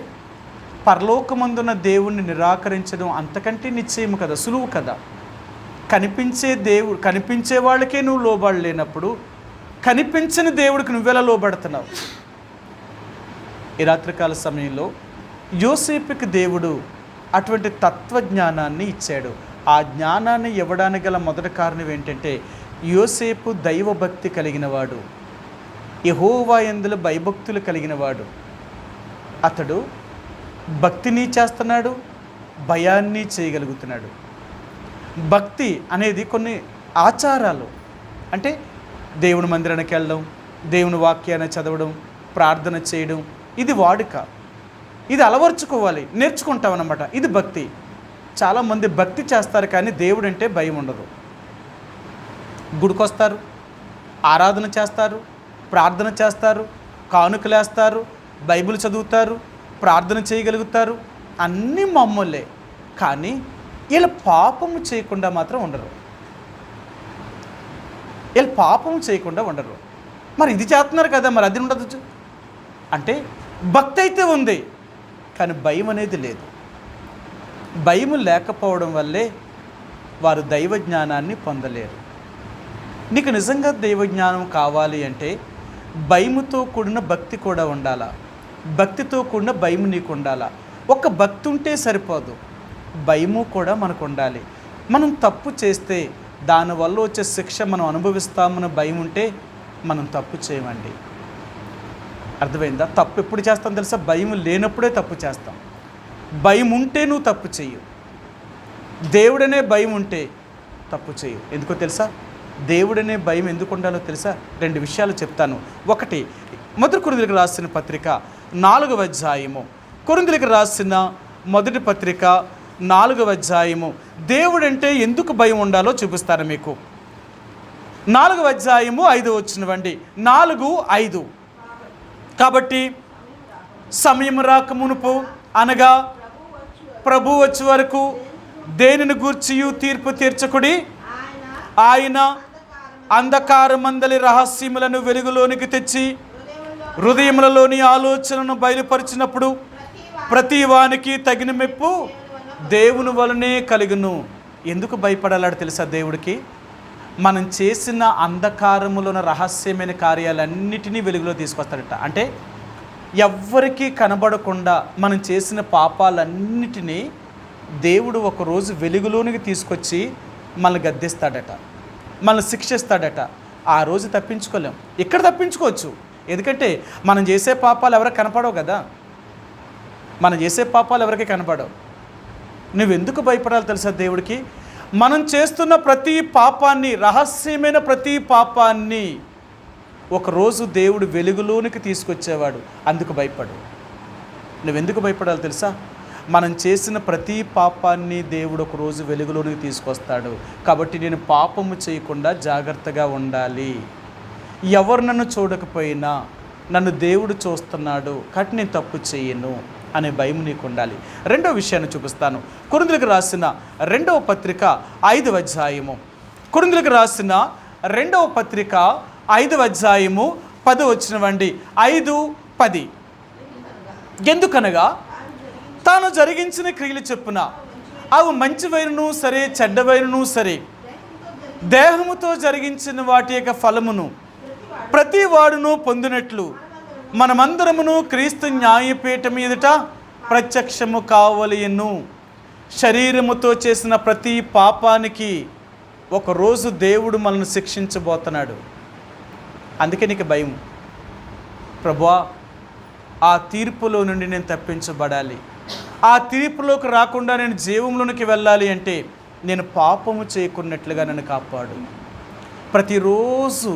పరలోకమందున్న దేవుణ్ణి నిరాకరించడం అంతకంటే నిశ్చయం కదా, సులువు కదా. కనిపించే వాళ్ళకే నువ్వు లోబడలేనప్పుడు కనిపించని దేవుడికి నువ్వెలా లోబడుతున్నావు? ఈ రాత్రికాల సమయంలో యోసేపుకి దేవుడు అటువంటి తత్వజ్ఞానాన్ని ఇచ్చాడు. ఆ జ్ఞానాన్ని ఇవ్వడానికి గల మొదటి కారణం ఏంటంటే, యోసేపు దైవభక్తి కలిగినవాడు, యెహోవా యందు భయభక్తులు కలిగినవాడు. అతడు భక్తిని చేస్తున్నాడు, భయాన్ని చేయగలుగుతున్నాడు. భక్తి అనేది కొన్ని ఆచారాలు, అంటే దేవుని మందిరానికి వెళ్ళడం, దేవుని వాక్యాన్ని చదవడం, ప్రార్థన చేయడం, ఇది వాడుక, ఇది అలవర్చుకోవాలి, నేర్చుకుంటాం అన్నమాట. ఇది భక్తి. చాలామంది భక్తి చేస్తారు కానీ దేవుడు అంటే భయం ఉండదు. గుడికొస్తారు, ఆరాధన చేస్తారు, ప్రార్థన చేస్తారు, కానుకలేస్తారు, బైబిల్ చదువుతారు, ప్రార్థన చేయగలుగుతారు, అన్నీ మామూలే. కానీ వీళ్ళు పాపము చేయకుండా మాత్రం ఉండరు. వీళ్ళు పాపం చేయకుండా ఉండరు. మరి ఇది చేస్తున్నారు కదా, మరి అది ఉండదు అంటే భక్తి అయితే ఉంది కానీ భయం అనేది లేదు. భయం లేకపోవడం వల్లే వారు దైవ జ్ఞానాన్ని పొందలేరు. నీకు నిజంగా దైవ జ్ఞానం కావాలి అంటే భయముతో కూడిన భక్తి కూడా ఉండాలా, భక్తితో కూడిన భయం నీకు ఉండాలా. ఒక భక్తి ఉంటే సరిపోదు, భయము కూడా మనకు ఉండాలి. మనం తప్పు చేస్తే దానివల్ల వచ్చే శిక్ష మనం అనుభవిస్తామన్న భయం ఉంటే మనం తప్పు చేయమండి. అర్థమైందా? తప్పు ఎప్పుడు చేస్తాం తెలుసా? భయం లేనప్పుడే తప్పు చేస్తాం. భయం ఉంటే నువ్వు తప్పు చెయ్యు. దేవుడనే భయం ఉంటే తప్పు చేయు. ఎందుకో తెలుసా? దేవుడనే భయం ఎందుకు ఉండాలో తెలుసా? 2 విషయాలు చెప్తాను. ఒకటి, మొదటి కొరింథీయులకు రాసిన పత్రిక 4వ అధ్యాయము, కొరింథీయులకు రాసిన మొదటి పత్రిక 4వ అధ్యాయము దేవుడంటే ఎందుకు భయం ఉండాలో చూపిస్తాను మీకు. 4వ అధ్యాయము 5వ వచనమండి. 4:5 కాబట్టి సమయం రాకమునుపు అనగా ప్రభు వచ్చే వరకు దేనిని గూర్చియు తీర్పు తీర్చకుడి. ఆయన అంధకారమందలి రహస్యములను వెలుగులోనికి తెచ్చి హృదయములలోని ఆలోచనను బయలుపరిచినప్పుడు ప్రతి వానికి తగిన మెప్పు దేవుని వలనే కలుగును. ఎందుకు భయపడాలాడు తెలుసా? దేవుడికి మనం చేసిన అంధకారములో ఉన్న రహస్యమైన కార్యాలన్నిటినీ వెలుగులో తీసుకొస్తాడట. అంటే ఎవ్వరికీ కనబడకుండా మనం చేసిన పాపాలన్నిటినీ దేవుడు ఒకరోజు వెలుగులోనికి తీసుకొచ్చి మనల్ని గద్దిస్తాడట, మనల్ని శిక్షిస్తాడట. ఆ రోజు తప్పించుకోలేం. ఇక్కడ తప్పించుకోవచ్చు, ఎందుకంటే మనం చేసే పాపాలు ఎవరికి కనపడవు కదా. మనం చేసే పాపాలు ఎవరికి కనపడవు. నువ్వెందుకు భయపడాలి తెలుసా దేవుడికి? మనం చేస్తున్న ప్రతి పాపాన్ని, రహస్యమైన ప్రతి పాపాన్ని ఒకరోజు దేవుడు వెలుగులోనికి తీసుకొచ్చేవాడు. అందుకు భయపడు. నువ్వెందుకు భయపడాలి తెలుసా? మనం చేసిన ప్రతి పాపాన్ని దేవుడు ఒకరోజు వెలుగులోనికి తీసుకొస్తాడు. కాబట్టి నేను పాపము చేయకుండా జాగ్రత్తగా ఉండాలి. ఎవరు నన్ను చూడకపోయినా నన్ను దేవుడు చూస్తున్నాడు, కాబట్టి నేను తప్పు చేయను అనే భయం నీకు ఉండాలి. రెండో విషయాన్ని చూపిస్తాను. కొరింథీయులకు రాసిన 2వ పత్రిక 5వ అధ్యాయము. కొరింథీయులకు రాసిన 2వ పత్రిక 5వ అధ్యాయము 10 వచనమండి. 5:10. ఎందుకనగా తాను జరిగించిన క్రియలు చెప్పున అవి మంచివైనను సరే చెడ్డవైనను సరే దేహముతో జరిగించిన వాటి యొక్క ఫలమును ప్రతి వాడును పొందినట్లు మనమందరమును క్రీస్తు న్యాయపీఠం ఎదుట ప్రత్యక్షము కావలెను. శరీరముతో చేసిన ప్రతి పాపానికి ఒకరోజు దేవుడు మనల్ని శిక్షించబోతున్నాడు. అందుకే నీకు భయం. ప్రభువా, ఆ తీర్పులో నుండి నేను తప్పించబడాలి, ఆ తీర్పులోకి రాకుండా నేను జీవంలోనికి వెళ్ళాలి అంటే నేను పాపము చేయకున్నట్లుగా నన్ను కాపాడు. ప్రతిరోజు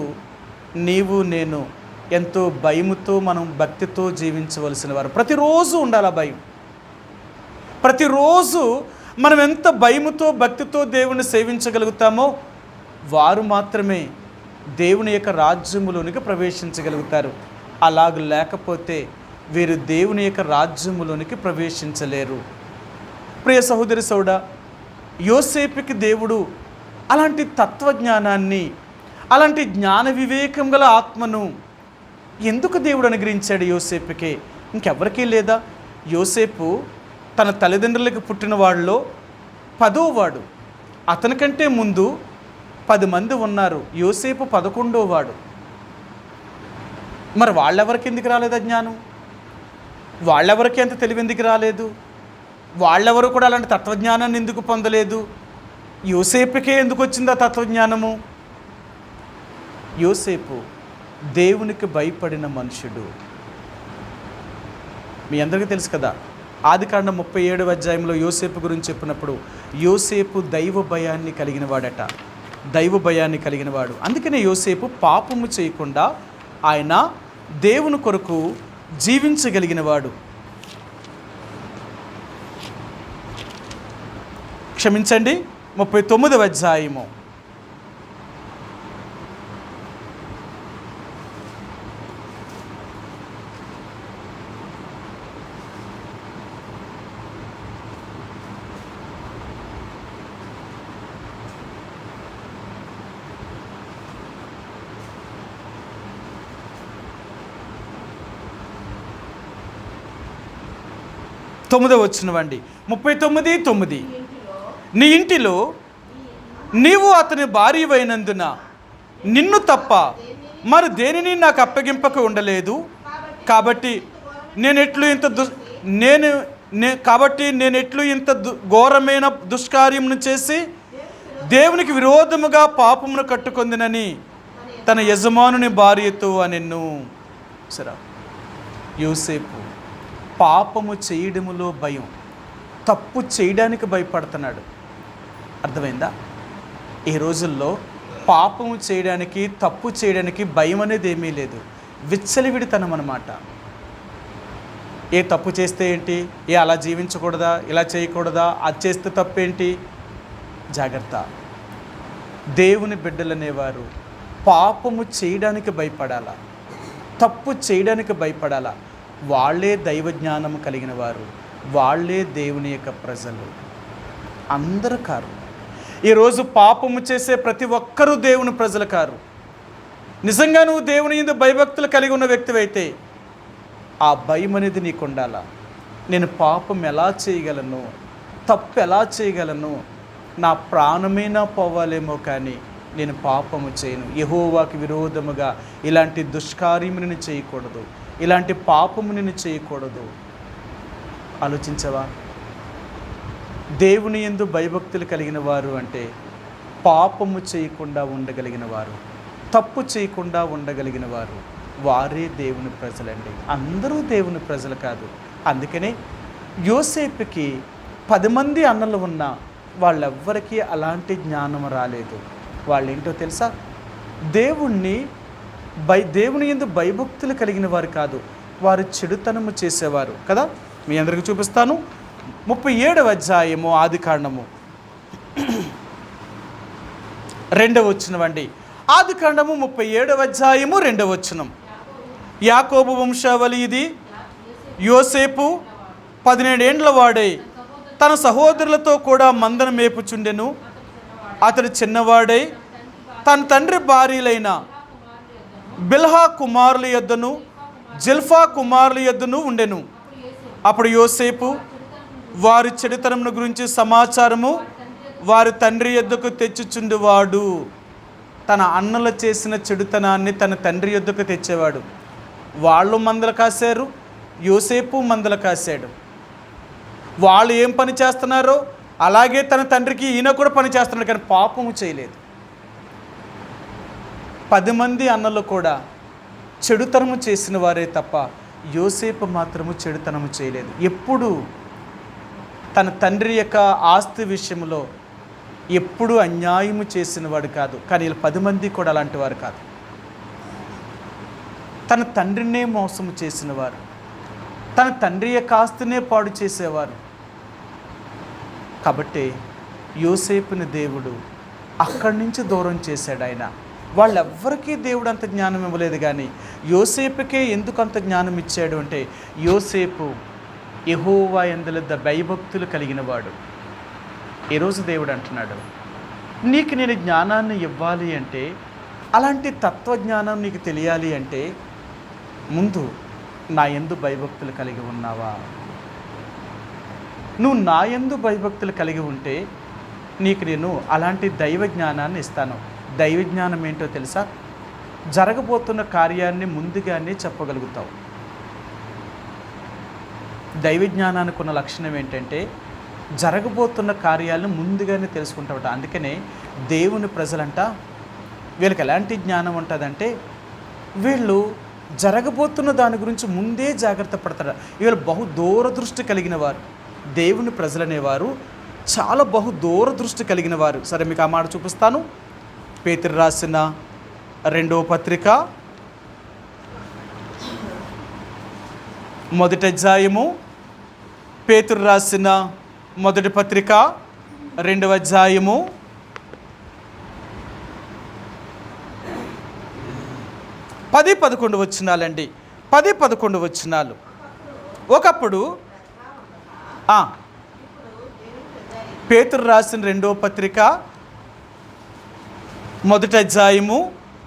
నీవు నేను ఎంతో భయముతో మనం భక్తితో జీవించవలసిన వారు. ప్రతిరోజు ఉండాలి ఆ భయం. ప్రతిరోజు మనం ఎంత భయముతో భక్తితో దేవుని సేవించగలుగుతామో వారు మాత్రమే దేవుని యొక్క రాజ్యములోనికి ప్రవేశించగలుగుతారు. అలాగ లేకపోతే వీరు దేవుని యొక్క రాజ్యములోనికి ప్రవేశించలేరు. ప్రియ సహోదరి సోడా, యోసేపుకి దేవుడు అలాంటి తత్వజ్ఞానాన్ని, అలాంటి జ్ఞాన వివేకం గల ఆత్మను ఎందుకు దేవుడు అనుగ్రహించాడు యోసేపుకి? ఇంకెవరికీ లేదా? యోసేపు తన తల్లిదండ్రులకు పుట్టిన వాళ్ళలో 10వ వాడు. అతనికంటే ముందు 10 మంది ఉన్నారు. యోసేపు 11వ వాడు. మరి వాళ్ళెవరికి ఎందుకు రాలేదు జ్ఞానం? వాళ్ళెవరికి అంత తెలివి ఎందుకు రాలేదు? వాళ్ళెవరు కూడా అలాంటి తత్వజ్ఞానాన్ని ఎందుకు పొందలేదు? యోసేపుకే ఎందుకు వచ్చింది ఆ తత్వజ్ఞానము? యోసేపు దేవునికి భయపడిన మనుషుడు. మీ అందరికీ తెలుసు కదా, ఆదికాండం 37వ అధ్యాయంలో యోసేపు గురించి చెప్పినప్పుడు యోసేపు దైవ భయాన్ని కలిగిన వాడట. దైవ భయాన్ని కలిగిన వాడు. అందుకనే యోసేపు పాపము చేయకుండా ఆయన దేవుని కొరకు జీవించగలిగిన వాడు. క్షమించండి, 39వ అధ్యాయము. తొమ్మిదో వచ్చినవండి. 39:9. నీ ఇంటిలో నీవు అతని భార్యవైనందున నిన్ను తప్ప మరి దేనిని నాకు అప్పగింపక ఉండలేదు. కాబట్టి నేనెట్లు ఇంత ఘోరమైన దుష్కార్యమును చేసి దేవునికి విరోధముగా పాపమును కట్టుకొందినని తన యజమానుని భార్యతో అనెను. సరే, యోసేపు పాపము చేయడములో భయం, తప్పు చేయడానికి భయపడుతున్నాడు. అర్థమైందా? ఈ రోజుల్లో పాపము చేయడానికి, తప్పు చేయడానికి భయం అనేది ఏమీ లేదు. విచ్చలవిడితనం అన్నమాట. ఏ తప్పు చేస్తే ఏంటి, అలా జీవించకూడదా, ఇలా చేయకూడదా, అది చేస్తే తప్పేంటి? జాగ్రత్త. దేవుని బిడ్డలనేవారు పాపము చేయడానికి భయపడాలా, తప్పు చేయడానికి భయపడాలా. వాళ్ళే దైవజ్ఞానం కలిగిన వారు, వాళ్ళే దేవుని యొక్క ప్రజలు. అందరూ కారు. ఈరోజు పాపము చేసే ప్రతి ఒక్కరూ దేవుని ప్రజలు కారు. నిజంగా నువ్వు దేవుని యందు భయభక్తులు కలిగి ఉన్న వ్యక్తివైతే ఆ భయం అనేది నీకు ఉండాలా. నేను పాపం ఎలా చేయగలను, తప్పు ఎలా చేయగలను, నా ప్రాణమైనా పోవాలేమో కానీ నేను పాపము చేయను, యెహోవాకి విరోధముగా ఇలాంటి దుష్కార్యము నేను చేయకూడదు, ఇలాంటి పాపము నేను చేయకూడదు. ఆలోచించవా? దేవుని యందు భయభక్తులు కలిగిన వారు అంటే పాపము చేయకుండా ఉండగలిగిన వారు, తప్పు చేయకుండా ఉండగలిగిన వారు, వారే దేవుని ప్రజలండి. అందరూ దేవుని ప్రజలు కాదు. అందుకనే యోసేపుకి 10 మంది అన్నలు ఉన్నా వాళ్ళెవ్వరికీ అలాంటి జ్ఞానం రాలేదు. వాళ్ళేంటో తెలుసా? దేవుని యందు భయభక్తులు కలిగిన వారు కాదు, వారు చెడుతనము చేసేవారు కదా. మీ అందరికీ చూపిస్తాను. 37వ అధ్యాయము ఆదికాండము 2వ వచనం అండి. ఆదికాండము 37వ అధ్యాయము 2వ వచనం. యాకోబు వంశావళి ఇది. యోసేపు 17 ఏండ్ల వాడై తన సహోదరులతో కూడా మందను మేపుచుండెను. అతడు చిన్నవాడై తన తండ్రి భార్యలైన బిల్హా కుమారుల యొద్దను జిల్ఫా కుమారుల యొద్దను ఉండెను. అప్పుడు యోసేపు వారి చెడుతనమును గురించి సమాచారము వారి తండ్రి యొద్దకు తెచ్చుచుండువాడు. తన అన్నలు చేసిన చెడుతనాన్ని తన తండ్రి యొద్దకు తెచ్చేవాడు. వాళ్ళు మందలు కాశారు, యోసేపు మందలు కాశాడు. వాళ్ళు ఏం పని చేస్తున్నారో అలాగే తన తండ్రికి ఈయన కూడా పని చేస్తున్నాడు, కానీ పాపము చేయలేదు. 10 మంది అన్నలు కూడా చెడుతనము చేసిన వారే తప్ప యోసేపు మాత్రము చెడుతనము చేయలేదు. ఎప్పుడు తన తండ్రి యొక్క ఆస్తి విషయంలో ఎప్పుడు అన్యాయము చేసిన వాడు కాదు. కానీ వీళ్ళు 10 మంది కూడా అలాంటి వారు కాదు. తన తండ్రినే మోసము చేసిన వారు, తన తండ్రి యొక్క ఆస్తినే పాడు చేసేవారు. కాబట్టి యోసేపుని దేవుడు అక్కడి నుంచి దూరం చేశాడు. ఆయన వాళ్ళెవ్వరికీ దేవుడు అంత జ్ఞానం ఇవ్వలేదు, కానీ యోసేపుకే ఎందుకు అంత జ్ఞానం ఇచ్చాడు అంటే యోసేపు యెహోవా యందు భయభక్తులు కలిగిన వాడు. ఈరోజు దేవుడు అంటున్నాడు, నీకు నేను జ్ఞానాన్ని ఇవ్వాలి అంటే, అలాంటి తత్వజ్ఞానం నీకు తెలియాలి అంటే ముందు నా యందు భయభక్తులు కలిగి ఉన్నావా? నువ్వు నా యందు భయభక్తులు కలిగి ఉంటే నీకు నేను అలాంటి దైవ జ్ఞానాన్ని ఇస్తాను. దైవ జ్ఞానం ఏంటో తెలుసా? జరగబోతున్న కార్యాన్ని ముందుగానే చెప్పగలుగుతావు. దైవ జ్ఞానానికి ఉన్న లక్షణం ఏంటంటే జరగబోతున్న కార్యాలను ముందుగానే తెలుసుకుంటామట. అందుకనే దేవుని ప్రజలంట వీళ్ళకి ఎలాంటి జ్ఞానం ఉంటుందంటే వీళ్ళు జరగబోతున్న దాని గురించి ముందే జాగ్రత్త పడతారు. వీళ్ళు బహు దూరదృష్టి కలిగిన వారు. దేవుని ప్రజలు అనేవారు చాలా బహు దూరదృష్టి కలిగిన వారు. సరే, మీకు ఆ మాట చూపిస్తాను. పేతురు రాసిన 2వ పత్రిక 1వ అధ్యాయము, పేతురు రాసిన 1వ పత్రిక 2వ అధ్యాయము 10-11 వచనాలండి. 10-11 వచనాలు. ఒకప్పుడు పేతురు రాసిన 2వ పత్రిక 1వ అధ్యాయము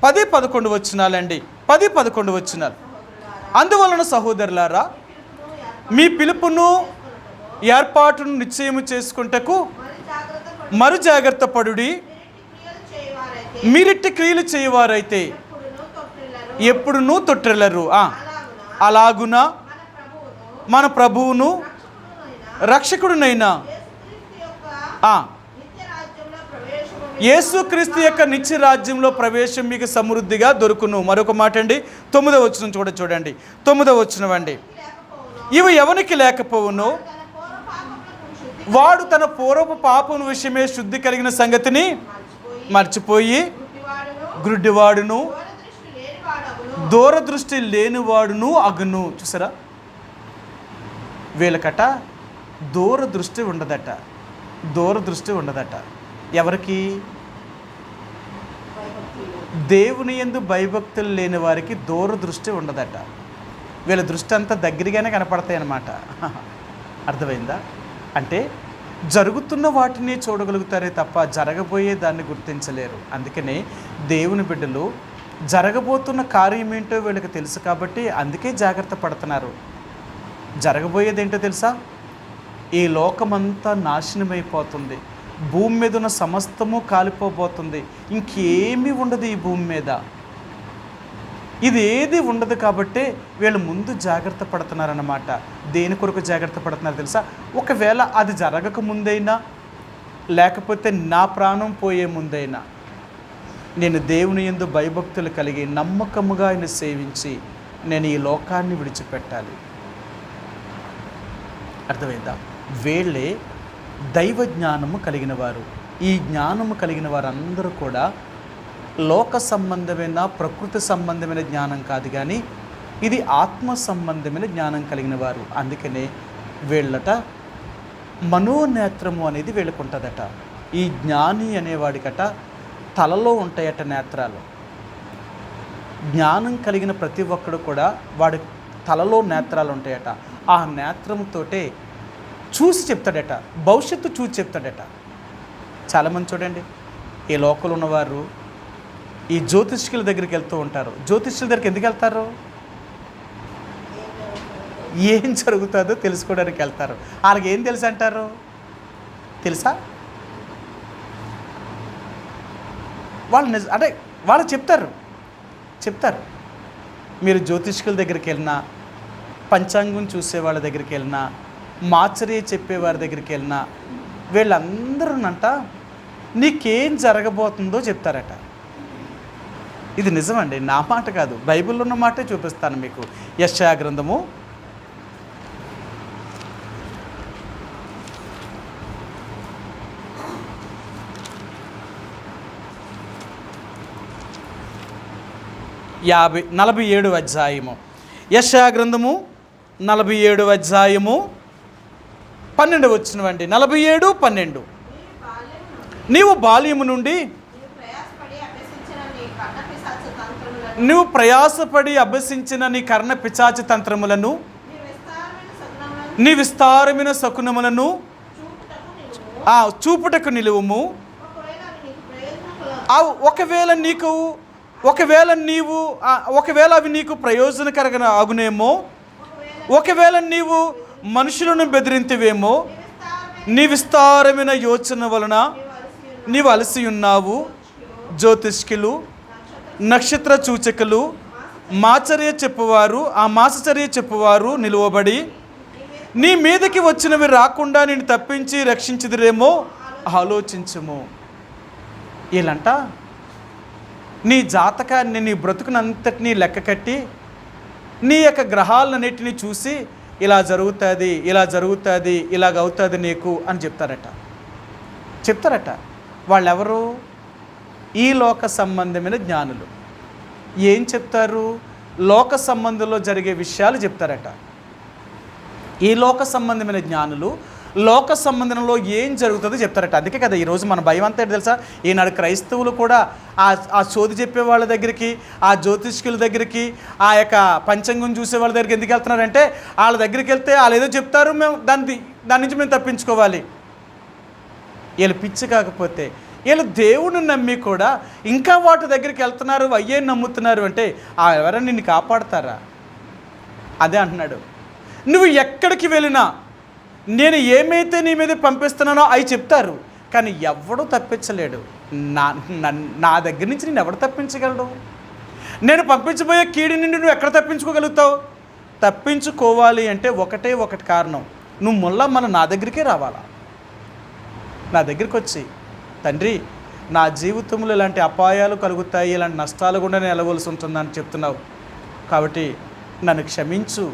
10-11 వచనాలండి. 10-11 వచనాలు. అందువలన సహోదరులారా, మీ పిలుపును ఏర్పాటును నిశ్చయము చేసుకుంటకు మరు జాగ్రత్త పడుడి. మీరిట్టి క్రియలు చేయవారైతే ఎప్పుడునూ తొట్టిల్లరు. అలాగున మన ప్రభువును రక్షకుడునైనా యేసుక్రీస్తు యొక్క నిత్య రాజ్యంలో ప్రవేశం మీకు సమృద్ధిగా దొరుకును. మరొక మాట అండి, 9వ వచనం చూడండి. 9వ వచనం అండి. ఇవి ఎవనికి లేకపోవునో వాడు తన పూర్వపు పాపం విషయమే శుద్ధి కలిగిన సంగతిని మర్చిపోయి గుడ్డివాడును దూరదృష్టి లేనివాడును అగును. చూసారా, వీళ్ళకట దూరదృష్టి ఉండదట. దూరదృష్టి ఉండదట. ఎవరికి? దేవుని యందు భయభక్తులు లేని వారికి దూరదృష్టి ఉండదట. వీళ్ళ దృష్టి అంతా దగ్గరగానే కనపడతాయి అన్నమాట. అర్థమైందా? అంటే జరుగుతున్న వాటిని చూడగలుగుతారే తప్ప జరగబోయే దాన్ని గుర్తించలేరు. అందుకనే దేవుని బిడ్డలు జరగబోతున్న కార్యం ఏంటో వీళ్ళకి తెలుసు కాబట్టి అందుకే జాగ్రత్త పడుతున్నారు. జరగబోయేది ఏంటో తెలుసా? ఈ లోకమంతా నాశనమైపోతుంది, భూమి మీద ఉన్న సమస్తము కాలిపోబోతుంది, ఇంకేమీ ఉండదు ఈ భూమి మీద. ఇది ఏది ఉండదు కాబట్టి వీళ్ళు ముందు జాగ్రత్త పడుతున్నారన్నమాట. దేని కొరకు జాగ్రత్త పడుతున్నారు తెలుసా? ఒకవేళ అది జరగక ముందైనా, లేకపోతే నా ప్రాణం పోయే ముందైనా నేను దేవుని యందు భయభక్తులు కలిగి నమ్మకముగా ఆయన సేవించి నేను ఈ లోకాన్ని విడిచిపెట్టాలి. అర్థమైందా? వీళ్ళే దైవ జ్ఞానము కలిగిన వారు. ఈ జ్ఞానము కలిగిన వారందరూ కూడా లోక సంబంధమైన, ప్రకృతి సంబంధమైన జ్ఞానం కాదు, కానీ ఇది ఆత్మ సంబంధమైన జ్ఞానం కలిగిన వారు. అందుకనే వీళ్ళట మనోనేత్రము అనేది వీళ్ళకు ఉంటుందట. ఈ జ్ఞాని అనేవాడికట తలలో ఉంటాయట నేత్రాలు. జ్ఞానం కలిగిన ప్రతి ఒక్కడు కూడా వాడి తలలో నేత్రాలు ఉంటాయట. ఆ నేత్రంతోటే చూసి చెప్తాడట, భవిష్యత్తు చూసి చెప్తాడట. చాలామంది చూడండి, ఈ లోకల్ ఉన్నవారు ఈ జ్యోతిష్కుల దగ్గరికి వెళ్తూ ఉంటారు. జ్యోతిష్కుల దగ్గరికి ఎందుకు వెళ్తారు? ఏం జరుగుతుందో తెలుసుకోవడానికి వెళ్తారు. వాళ్ళకి ఏం తెలుసు అంటారు తెలుసా? వాళ్ళు అంటే వాళ్ళు చెప్తారు. మీరు జ్యోతిష్కుల దగ్గరికి వెళ్ళినా, పంచాంగం చూసే వాళ్ళ దగ్గరికి వెళ్ళినా, మాచర్య చెప్పేవారి దగ్గరికి వెళ్ళినా, వీళ్ళందరూనంట నీకేం జరగబోతుందో చెప్తారట. ఇది నిజమండి, నా మాట కాదు, బైబిల్లో ఉన్న మాటే చూపిస్తాను మీకు. యెషయా గ్రంథము 47వ అధ్యాయము. యెషయా గ్రంథము 47వ అధ్యాయము 12 వచ్చినవండి. 47:12. నీవు బాల్యము నుండి నువ్వు ప్రయాసపడి అభ్యసించిన నీ కర్ణ పిశాచ తంత్రములను, నీ విస్తారమైన శకునములను చూపుటకు నిలువుము. ఒకవేళ అవి నీకు ప్రయోజనకరంగా అగునేమో, ఒకవేళ నీవు మనుషులను బెదిరింతివేమో, నీ విస్తారమైన యోచన వలన నీవు అలసి ఉన్నావు. జ్యోతిష్కులు, నక్షత్ర సూచకులు, మాచర్య చెప్పువారు నిలువబడి నీ మీదకి వచ్చినవి రాకుండా నేను తప్పించి రక్షించుదురేమో ఆలోచించుము. వీళ్ళంట నీ జాతకాన్ని, నీ బ్రతుకునంతటినీ లెక్క కట్టి నీ యొక్క గ్రహాలన్నిటినీ చూసి ఇలా జరుగుతుంది, ఇలాగవుతుంది నీకు అని చెప్తారట. వాళ్ళెవరు? ఈ లోక సంబంధమైన జ్ఞానులు. ఏం చెప్తారు? లోక సంబంధంలో జరిగే విషయాలు చెప్తారట. ఈ లోక సంబంధమైన జ్ఞానులు లోక సంబంధంలో ఏం జరుగుతుందో చెప్తారట. అందుకే కదా ఈరోజు మన భయం అంతా తెలుసా? ఈనాడు క్రైస్తవులు కూడా ఆ చోది చెప్పే వాళ్ళ దగ్గరికి, ఆ జ్యోతిష్కుల దగ్గరికి, ఆ యొక్క పంచాంగం చూసే వాళ్ళ దగ్గరికి ఎందుకు వెళ్తున్నారంటే, వాళ్ళ దగ్గరికి వెళ్తే వాళ్ళు ఏదో చెప్తారు, మేము దాని నుంచి మేము తప్పించుకోవాలి. వీళ్ళు పిచ్చి కాకపోతే వీళ్ళు దేవుడిని నమ్మి కూడా ఇంకా వాటి దగ్గరికి వెళ్తున్నారు, అయ్యే నమ్ముతున్నారు అంటే ఎవరైనా నిన్ను కాపాడతారా? అదే అంటున్నాడు. నువ్వు ఎక్కడికి వెళ్ళినా నేను ఏమైతే నీ మీద పంపిస్తున్నానో అవి చెప్తారు, కానీ ఎవడూ తప్పించలేడు. నా దగ్గర నుంచి నేను ఎవడు తప్పించగలడు? నేను పంపించబోయే కీడి నుండి నువ్వు ఎక్కడ తప్పించుకోగలుగుతావు? తప్పించుకోవాలి అంటే ఒకటి కారణం, నువ్వు మన నా దగ్గరికే రావాలా. నా దగ్గరికి వచ్చి, తండ్రి నా జీవితంలో ఇలాంటి అపాయాలు కలుగుతాయి, ఇలాంటి నష్టాలు కూడా నేను వెళ్ళవలసి ఉంటుందని చెప్తున్నావు, కాబట్టి నన్ను క్షమించు,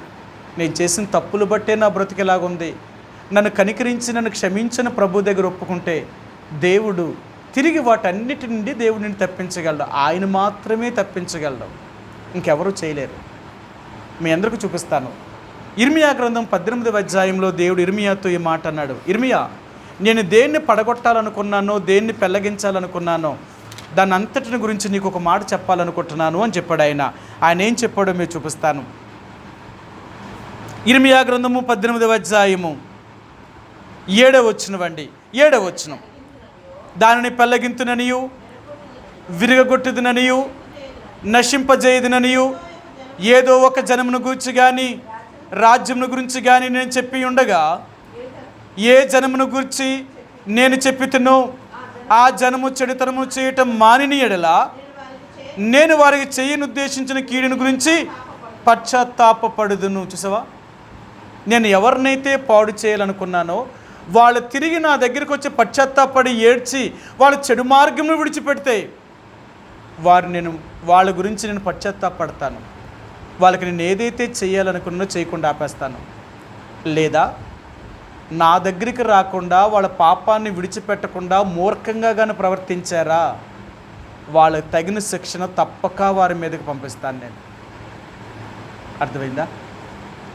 నేను చేసిన తప్పులు బట్టే నా బ్రతికేలాగుంది, నన్ను కనికరించి నన్ను క్షమించిన ప్రభు దగ్గర ఒప్పుకుంటే దేవుడు తిరిగి వాటన్నిటి నుండి దేవుడిని తప్పించగలడు. ఆయన మాత్రమే తప్పించగలడు, ఇంకెవరూ చేయలేరు. మీ అందరికీ చూపిస్తాను. ఇర్మియా గ్రంథం 18వ అధ్యాయంలో దేవుడు ఇర్మియాతో ఈ మాట అన్నాడు. ఇర్మియా, నేను దేన్ని పడగొట్టాలనుకున్నానో, దేన్ని పెళ్ళగించాలనుకున్నానో దాని అంతటిని గురించి నీకు ఒక మాట చెప్పాలనుకుంటున్నాను అని చెప్పాడు. ఆయన ఏం చెప్పాడో మీరు చూపిస్తాను. ఇర్మియా గ్రంథము 18వ అధ్యాయము 7వ వచనం. దానిని పెళ్ళగింతుననియు, విరగొట్టుదుననియు, నశింపజేయుదుననియు ఏదో ఒక జనమును గూర్చి కానీ రాజ్యమును గురించి కానీ నేను చెప్పి ఉండగా, ఏ జనమును గూర్చి నేను చెప్పితును, ఆ జనము చెడుతనము చేయటం మానిన ఎడల నేను వారికి చేయను ఉద్దేశించిన కీడుని గురించి పశ్చాత్తాపపడుదును. చూసావా, నేను ఎవరినైతే పాడు చేయాలనుకున్నానో వాళ్ళు తిరిగి నా దగ్గరికి వచ్చి పశ్చాత్తాపడి ఏడ్చి వాళ్ళ చెడు మార్గంను విడిచిపెడితే వాళ్ళ గురించి నేను పశ్చాత్తాపడతాను. వాళ్ళకి నేను ఏదైతే చేయాలనుకున్నానో చేయకుండా ఆపేస్తాను. లేదా నా దగ్గరికి రాకుండా వాళ్ళ పాపాన్ని విడిచిపెట్టకుండా మూర్ఖంగా కానీ ప్రవర్తించారా, వాళ్ళకి తగిన శిక్షణ తప్పక వారి మీదకి పంపిస్తాను నేను. అర్థమైందా?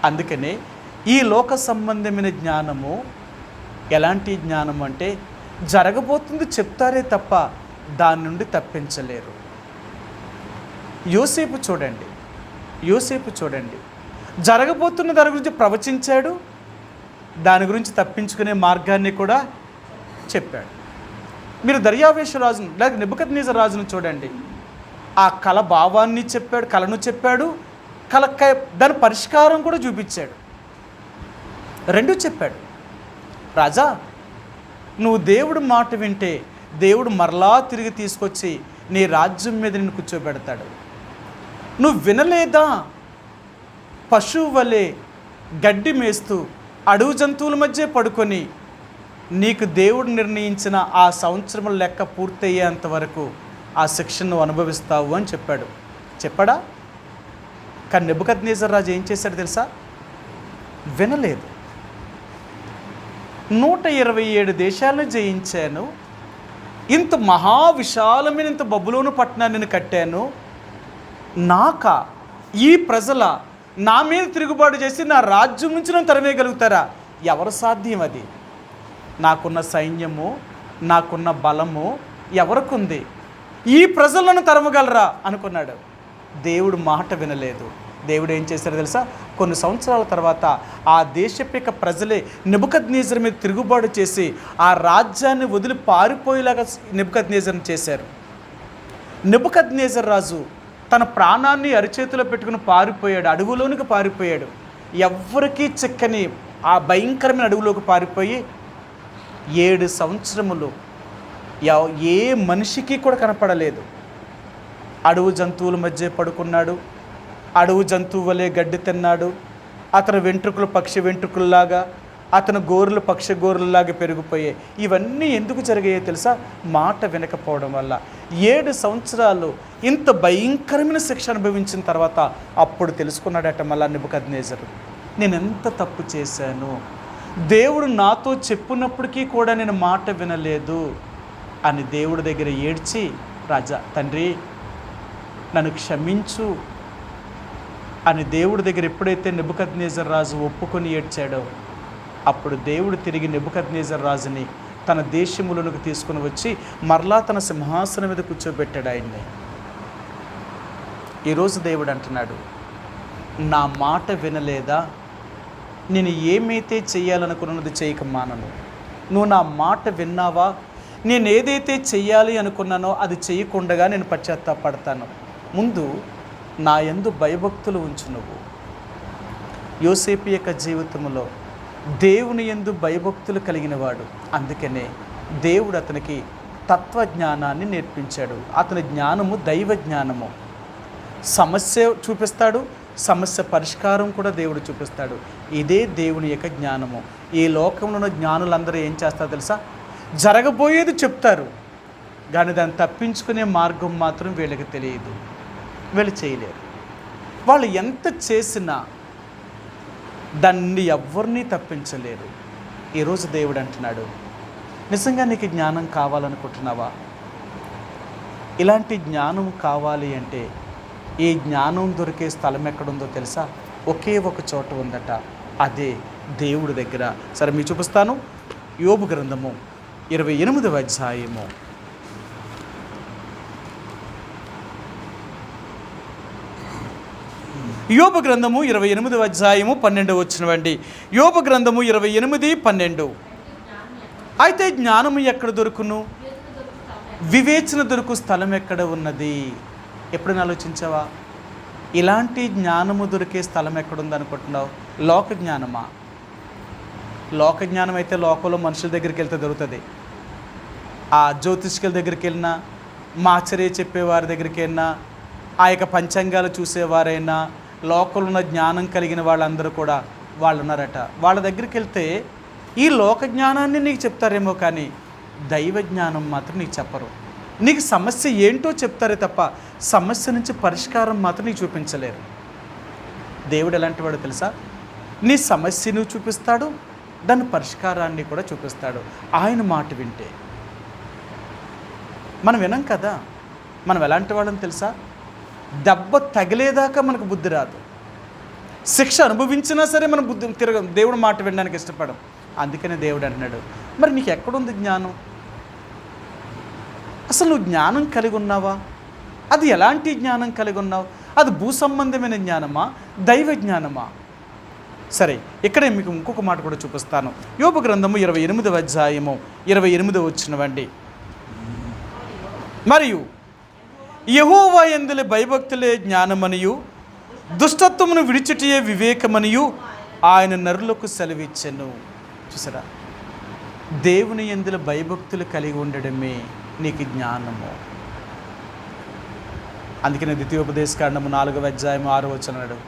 అందుకనే ఈ లోక సంబంధమైన జ్ఞానము ఎలాంటి జ్ఞానం అంటే జరగబోతుంది చెప్తారే తప్ప దాని నుండి తప్పించలేరు. యోసేపు చూడండి, జరగబోతున్న దాని గురించి ప్రవచించాడు, దాని గురించి తప్పించుకునే మార్గాన్ని కూడా చెప్పాడు. మీరు దర్యావేషు రాజును లేక నెబుకద్నెజర్ రాజును చూడండి, ఆ కళ భావాన్ని చెప్పాడు, కళను చెప్పాడు, దాని పరిష్కారం కూడా చూపించాడు. రెండూ చెప్పాడు. రాజా, నువ్వు దేవుడు మాట వింటే దేవుడు మరలా తిరిగి తీసుకొచ్చి నీ రాజ్యం మీద నిన్ను కూర్చోబెడతాడు. నువ్వు వినలేదా? పశువు వలె గడ్డి మేస్తూ అడవి జంతువుల మధ్య పడుకొని నీకు దేవుడు నిర్ణయించిన ఆ సంవత్సరం లెక్క పూర్తయ్యేంత వరకు ఆ శిక్షను అనుభవిస్తావు అని చెప్పాడా? కానీ నెబుకద్నెజర్ రాజు ఏం చేశాడు తెలుసా? వినలేదు. 127 దేశాలను జయించాను, ఇంత మహావిశాలమైన ఇంత బబులోను పట్టణాన్ని నేను కట్టాను, ఈ ప్రజల నా మీద తిరుగుబాటు చేసి నా రాజ్యం నుంచి నన్ను తరివేయగలుగుతారా? ఎవరు సాధ్యం అది? నాకున్న సైన్యము, నాకున్న బలము ఎవరికుంది? ఈ ప్రజలను తరమగలరా అనుకున్నాడు. దేవుడు మాట వినలేదు. దేవుడు ఏం చేశారో తెలుసా? కొన్ని సంవత్సరాల తర్వాత ఆ దేశపు ప్రజలే నెబుకద్నెజర్ మీద తిరుగుబాటు చేసి ఆ రాజ్యాన్ని వదిలి పారిపోయేలాగా నెబుకద్నెజర్ని చేశారు. నెబుకద్నెజర్ రాజు తన ప్రాణాన్ని అరిచేతిలో పెట్టుకుని పారిపోయాడు, అడవులోనికి పారిపోయాడు. ఎవ్వరికీ చిక్కని ఆ భయంకరమైన అడవులోకి పారిపోయి 7 సంవత్సరములు ఏ మనిషికి కూడా కనపడలేదు. అడవు జంతువుల మధ్య పడుకున్నాడు, అడవు జంతువు వలె గడ్డి తిన్నాడు. అతని వెంట్రుకలు పక్షి వెంట్రుకల్లాగా, అతని గోరులు పక్షి గోరులలాగా పెరిగిపోయాయి. ఇవన్నీ ఎందుకు జరిగాయో తెలుసా? మాట వినకపోవడం వల్ల. 7 సంవత్సరాలు ఇంత భయంకరమైన శిక్ష అనుభవించిన తర్వాత అప్పుడు తెలుసుకున్నాడట మళ్ళా నెబుకద్నెజరు, నేను ఎంత తప్పు చేశాను, దేవుడు నాతో చెప్పినప్పటికీ కూడా నేను మాట వినలేదు అని దేవుడి దగ్గర ఏడ్చి, రాజా తండ్రి నన్ను క్షమించు అని దేవుడి దగ్గర ఎప్పుడైతే నెబుకద్నెజర్ రాజు ఒప్పుకొని ఏడ్చాడో అప్పుడు దేవుడు తిరిగి నెబుకద్నెజర్ రాజుని తన దేశములకు తీసుకుని వచ్చి మరలా తన సింహాసనం మీద కూర్చోబెట్టాడు ఆయన్ని. ఈరోజు దేవుడు అంటున్నాడు, నా మాట వినలేదా? నేను ఏమైతే చేయాలనుకున్నది చేయక మానను. నువ్వు నా మాట విన్నావా? నేను ఏదైతే చెయ్యాలి అనుకున్నానో అది చేయకుండా నేను పశ్చాత్తాపడతాను. ముందు నా యందు భయభక్తులు ఉంచు. నువ్వు యోసేపు యొక్క జీవితంలో దేవుని యందు భయభక్తులు కలిగిన వాడు. అందుకనే దేవుడు అతనికి తత్వజ్ఞానాన్ని నేర్పించాడు. అతని జ్ఞానము దైవ జ్ఞానము. సమస్య చూపిస్తాడు, సమస్య పరిష్కారం కూడా దేవుడు చూపిస్తాడు. ఇదే దేవుని యొక్క జ్ఞానము. ఈ లోకంలో ఉన్న జ్ఞానులందరూ ఏం చేస్తారో తెలుసా? జరగబోయేది చెప్తారు, కానీ దాన్ని తప్పించుకునే మార్గం మాత్రం వీళ్ళకి తెలియదు, వీళ్ళు చేయలేరు. వాళ్ళు ఎంత చేసినా దాన్ని ఎవరిని తప్పించలేరు. ఈరోజు దేవుడు అంటున్నాడు, నిజంగా నీకు జ్ఞానం కావాలనుకుంటున్నావా? ఇలాంటి జ్ఞానం కావాలి అంటే ఈ జ్ఞానం దొరికే స్థలం ఎక్కడుందో తెలుసా? ఒకే ఒక చోట ఉందట, అదే దేవుడి దగ్గర. సరే మీకు చూపిస్తాను. యోబు గ్రంథము 28వ అధ్యాయము. యోబు గ్రంథము 28వ అధ్యాయము 12వ వచనమండి. యోబు గ్రంథము 28:12. అయితే జ్ఞానము ఎక్కడ దొరుకును? వివేచన దొరుకు స్థలం ఎక్కడ ఉన్నది? ఎప్పుడైనా ఆలోచించావా? ఇలాంటి జ్ఞానము దొరికే స్థలం ఎక్కడుంది అనుకుంటున్నావు? లోక జ్ఞానమా? లోక జ్ఞానం అయితే లోకంలో మనుషుల దగ్గరికి వెళ్తే దొరుకుతుంది. ఆ జ్యోతిష్కుల దగ్గరికి వెళ్ళినా, మాచర్య చెప్పేవారి దగ్గరికి వెళ్ళినా, ఆ యొక్క పంచాంగాలు చూసేవారైనా, లోకంలో ఉన్న జ్ఞానం కలిగిన వాళ్ళందరూ కూడా వాళ్ళు ఉన్నారట. వాళ్ళ దగ్గరికి వెళ్తే ఈ లోక జ్ఞానాన్ని నీకు చెప్తారేమో కానీ దైవ జ్ఞానం మాత్రం నీకు చెప్పరు. నీకు సమస్య ఏంటో చెప్తారే తప్ప సమస్య నుంచి పరిష్కారం మాత్రం నీకు చూపించలేరు. దేవుడు ఎలాంటి వాడో తెలుసా? నీ సమస్యను చూపిస్తాడు, దాని పరిష్కారాన్ని కూడా చూపిస్తాడు ఆయన మాట వింటే. మనం వినం కదా. మనం ఎలాంటి వాళ్ళని తెలుసా? దెబ్బ తగిలేదాకా మనకు బుద్ధి రాదు. శిక్ష అనుభవించినా సరే మనం దేవుడు మాట వినడానికి ఇష్టపడం. అందుకనే దేవుడు అంటున్నాడు, మరి నీకు ఎక్కడుంది జ్ఞానం? అసలు నువ్వు జ్ఞానం కలిగి ఉన్నావా? అది ఎలాంటి జ్ఞానం కలిగి ఉన్నావు? అది భూ సంబంధమైన జ్ఞానమా, దైవ జ్ఞానమా? సరే, ఇక్కడే మీకు ఇంకొక మాట కూడా చూపిస్తాను. యోబు గ్రంథము 28వ అధ్యాయము 28వ వచనమండి. మరియు యెహోవా యందుల భయభక్తులే జ్ఞానమనియు దుష్టత్వమును విడిచిటియే వివేకమనియు ఆయన నరులకు సెలవిచ్చెను. చూసారా, దేవుని యందుల భయభక్తులు కలిగి ఉండడమే నీకు జ్ఞానము. అందుకనే ద్వితీయోపదేశకాండము 4వ అధ్యాయము 6వ వచనం,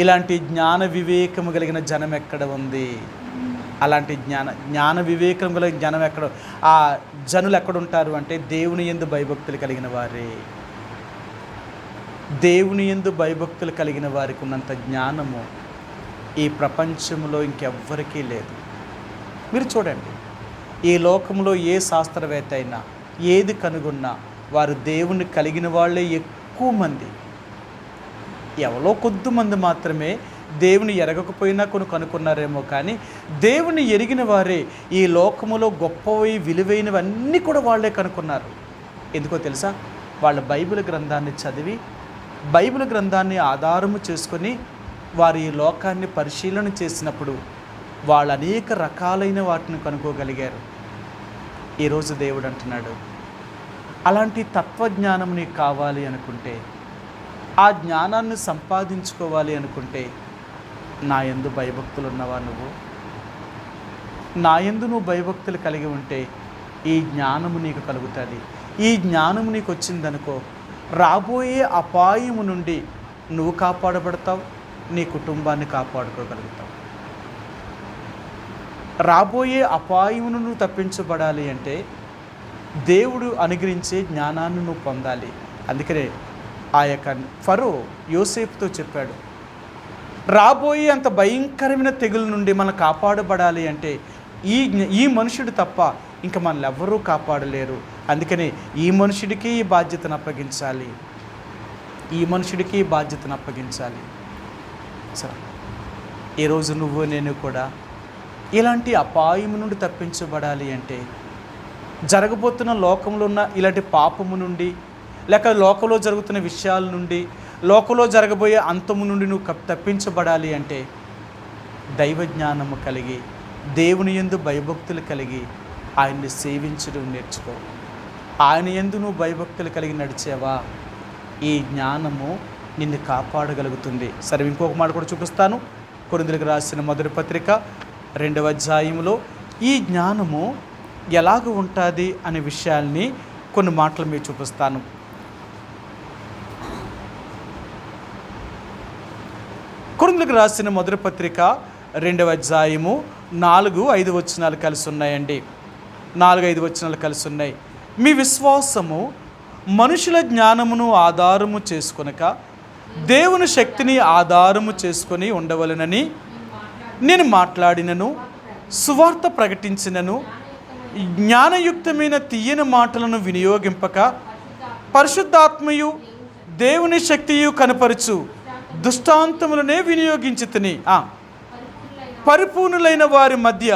ఇలాంటి జ్ఞాన వివేకము కలిగిన జనం ఎక్కడ ఉంది? అలాంటి జ్ఞాన వివేకం కలిగిన జనం ఎక్కడ, ఆ జనులు ఎక్కడుంటారు అంటే దేవుని యందు భయభక్తులు కలిగిన వారే. దేవుని యందు భయభక్తులు కలిగిన వారికి ఉన్నంత జ్ఞానము ఈ ప్రపంచంలో ఇంకెవ్వరికీ లేదు. మీరు చూడండి, ఈ లోకంలో ఏ శాస్త్రవేత్త అయినా ఏది కనుగొన్నా వారు దేవుణ్ణి కలిగిన వాళ్ళే ఎక్కువ మంది. ఎవరో కొద్దిమంది మాత్రమే దేవుని ఎరగకపోయినా కనుక్కున్నారేమో కానీ దేవుని ఎరిగిన వారే ఈ లోకములో గొప్పవి విలువైనవన్నీ కూడా వాళ్ళే కనుక్కున్నారు. ఎందుకో తెలుసా? వాళ్ళ బైబిల్ గ్రంథాన్ని చదివి, బైబిల్ గ్రంథాన్ని ఆధారము చేసుకొని వారు ఈ లోకాన్ని పరిశీలన చేసినప్పుడు వాళ్ళు అనేక రకాలైన వాటిని కనుక్కోగలిగారు. ఈరోజు దేవుడు అంటున్నాడు, అలాంటి తత్వజ్ఞానం నీకు కావాలి అనుకుంటే, ఆ జ్ఞానాన్ని సంపాదించుకోవాలి అనుకుంటే నా యందు భయభక్తులు ఉన్నవా? నా యందు నువ్వు భయభక్తులు కలిగి ఉంటే ఈ జ్ఞానము నీకు కలుగుతుంది. ఈ జ్ఞానము నీకు వచ్చిందనుకో, రాబోయే అపాయము నుండి నువ్వు కాపాడబడతావు, నీ కుటుంబాన్ని కాపాడుకోగలుగుతావు. రాబోయే అపాయమును నువ్వు తప్పించబడాలి అంటే దేవుడు అనుగ్రహించే జ్ఞానాన్ని నువ్వు పొందాలి. అందుకనే ఆ యొక్క ఫరో యోసేపుతో చెప్పాడు, రాబోయే అంత భయంకరమైన తెగుల నుండి మనం కాపాడబడాలి అంటే ఈ మనుషుడు తప్ప ఇంకా మనల్ని ఎవ్వరూ కాపాడలేరు. అందుకని ఈ మనుషుడికి ఈ బాధ్యతను అప్పగించాలి, ఈ మనుషుడికి ఈ బాధ్యతను అప్పగించాలి. సరే, ఈరోజు నువ్వు నేను కూడా ఇలాంటి అపాయము నుండి తప్పించబడాలి అంటే, జరగబోతున్న లోకంలో ఉన్న ఇలాంటి పాపము నుండి, లేక లోకంలో జరుగుతున్న విషయాల నుండి, లోకంలో జరగబోయే అంతము నుండి నువ్వు తప్పించబడాలి అంటే దైవ జ్ఞానము కలిగి, దేవుని యందు భయభక్తులు కలిగి ఆయన్ని సేవించడం నేర్చుకో. ఆయన యందు నువ్వు భయభక్తులు కలిగి నడిచేవా, ఈ జ్ఞానము నిన్ను కాపాడగలుగుతుంది. సరే, ఇంకొక మాట కూడా చూపిస్తాను. కొరింథీయులకు రాసిన మొదటి పత్రిక 2వ అధ్యాయంలో ఈ జ్ఞానము ఎలాగ ఉంటుంది అనే విషయాల్ని కొన్ని మాటలు మీరు చూపిస్తాను. కొరింథీయులకు రాసిన మొదటి పత్రిక 2వ అధ్యాయము 4-5 వచనాలు కలిసి ఉన్నాయండి. 4-5 వచనాలు కలిసి ఉన్నాయి. మీ విశ్వాసము మనుషుల జ్ఞానమును ఆధారము చేసుకొనక దేవుని శక్తిని ఆధారము చేసుకొని ఉండవలెనని నేను మాట్లాడినను, సువార్త ప్రకటించినను, జ్ఞానయుక్తమైన తీయని మాటలను వినియోగింపక పరిశుద్ధాత్మయు దేవుని శక్తియు కనపరచు దృష్టాంతములనే వినియోగించితిని. పరిపూర్ణులైన వారి మధ్య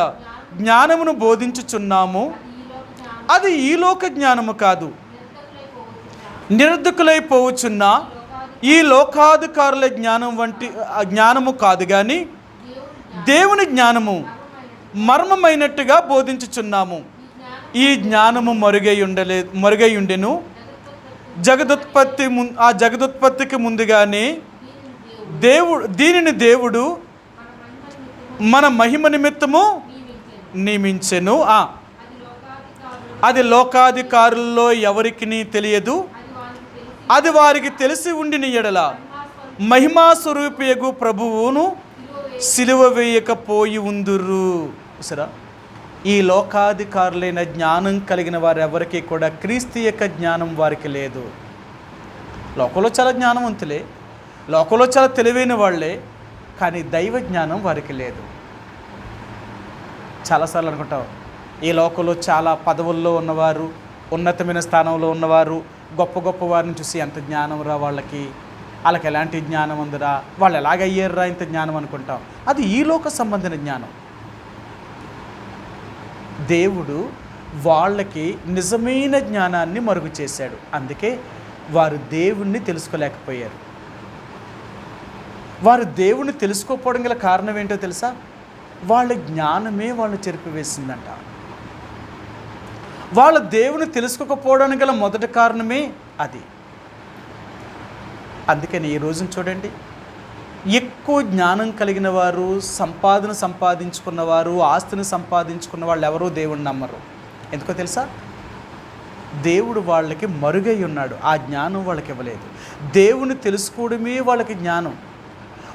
జ్ఞానమును బోధించుచున్నాము. అది ఈ లోక జ్ఞానము కాదు, నిరర్ధకులైపోవచ్చున్న ఈ లోకాధికారుల జ్ఞానం వంటి జ్ఞానము కాదు, కానీ దేవుని జ్ఞానము మర్మమైనట్టుగా బోధించుచున్నాము. ఈ జ్ఞానము మరుగై ఉండెను. జగదుత్పత్తికి ముందుగానే దేవుడు మన మహిమ నిమిత్తము నియమించెను. అది లోకాధికారుల్లో ఎవరికి తెలియదు. అది వారికి తెలిసి ఉండిన ఎడల మహిమా స్వరూపియగు ప్రభువును సిలువ వేయకపోయి ఉందురు. సరే, ఈ లోకాధికారులైన జ్ఞానం కలిగిన వారు ఎవరికి కూడా క్రీస్తు యొక్క జ్ఞానం వారికి లేదు. లోకంలో చాలా జ్ఞానవంతులే, లోకంలో చాలా తెలివైన వాళ్ళే, కానీ దైవ జ్ఞానం వారికి లేదు. చాలాసార్లు అనుకుంటాం, ఈ లోకంలో చాలా పదవుల్లో ఉన్నవారు, ఉన్నతమైన స్థానంలో ఉన్నవారు, గొప్ప గొప్ప వారిని చూసి ఎంత జ్ఞానం రా వాళ్ళకి ఎలాంటి జ్ఞానం ఉందిరా, వాళ్ళు ఎలాగయ్యారురా ఇంత జ్ఞానం అనుకుంటాం. అది ఈ లోక సంబంధించిన జ్ఞానం. దేవుడు వాళ్ళకి నిజమైన జ్ఞానాన్ని మరుగు చేశాడు. అందుకే వారు దేవుణ్ణి తెలుసుకోలేకపోయారు. వారు దేవుణ్ణి తెలుసుకోకపోవడం గల కారణం ఏంటో తెలుసా? వాళ్ళ జ్ఞానమే వాళ్ళని చెరిపివేసిందంట. వాళ్ళ దేవుని తెలుసుకోకపోవడానికి గల మొదటి కారణమే అది. అందుకని ఈ రోజున చూడండి, ఎక్కువ జ్ఞానం కలిగిన వారు, సంపాదించుకున్నవారు, ఆస్తిని సంపాదించుకున్న వాళ్ళు ఎవరూ దేవుణ్ణి నమ్మరు. ఎందుకో తెలుసా? దేవుడు వాళ్ళకి మరుగై ఉన్నాడు. ఆ జ్ఞానం వాళ్ళకి ఇవ్వలేదు. దేవుని తెలుసుకోవడమే వాళ్ళకి జ్ఞానం.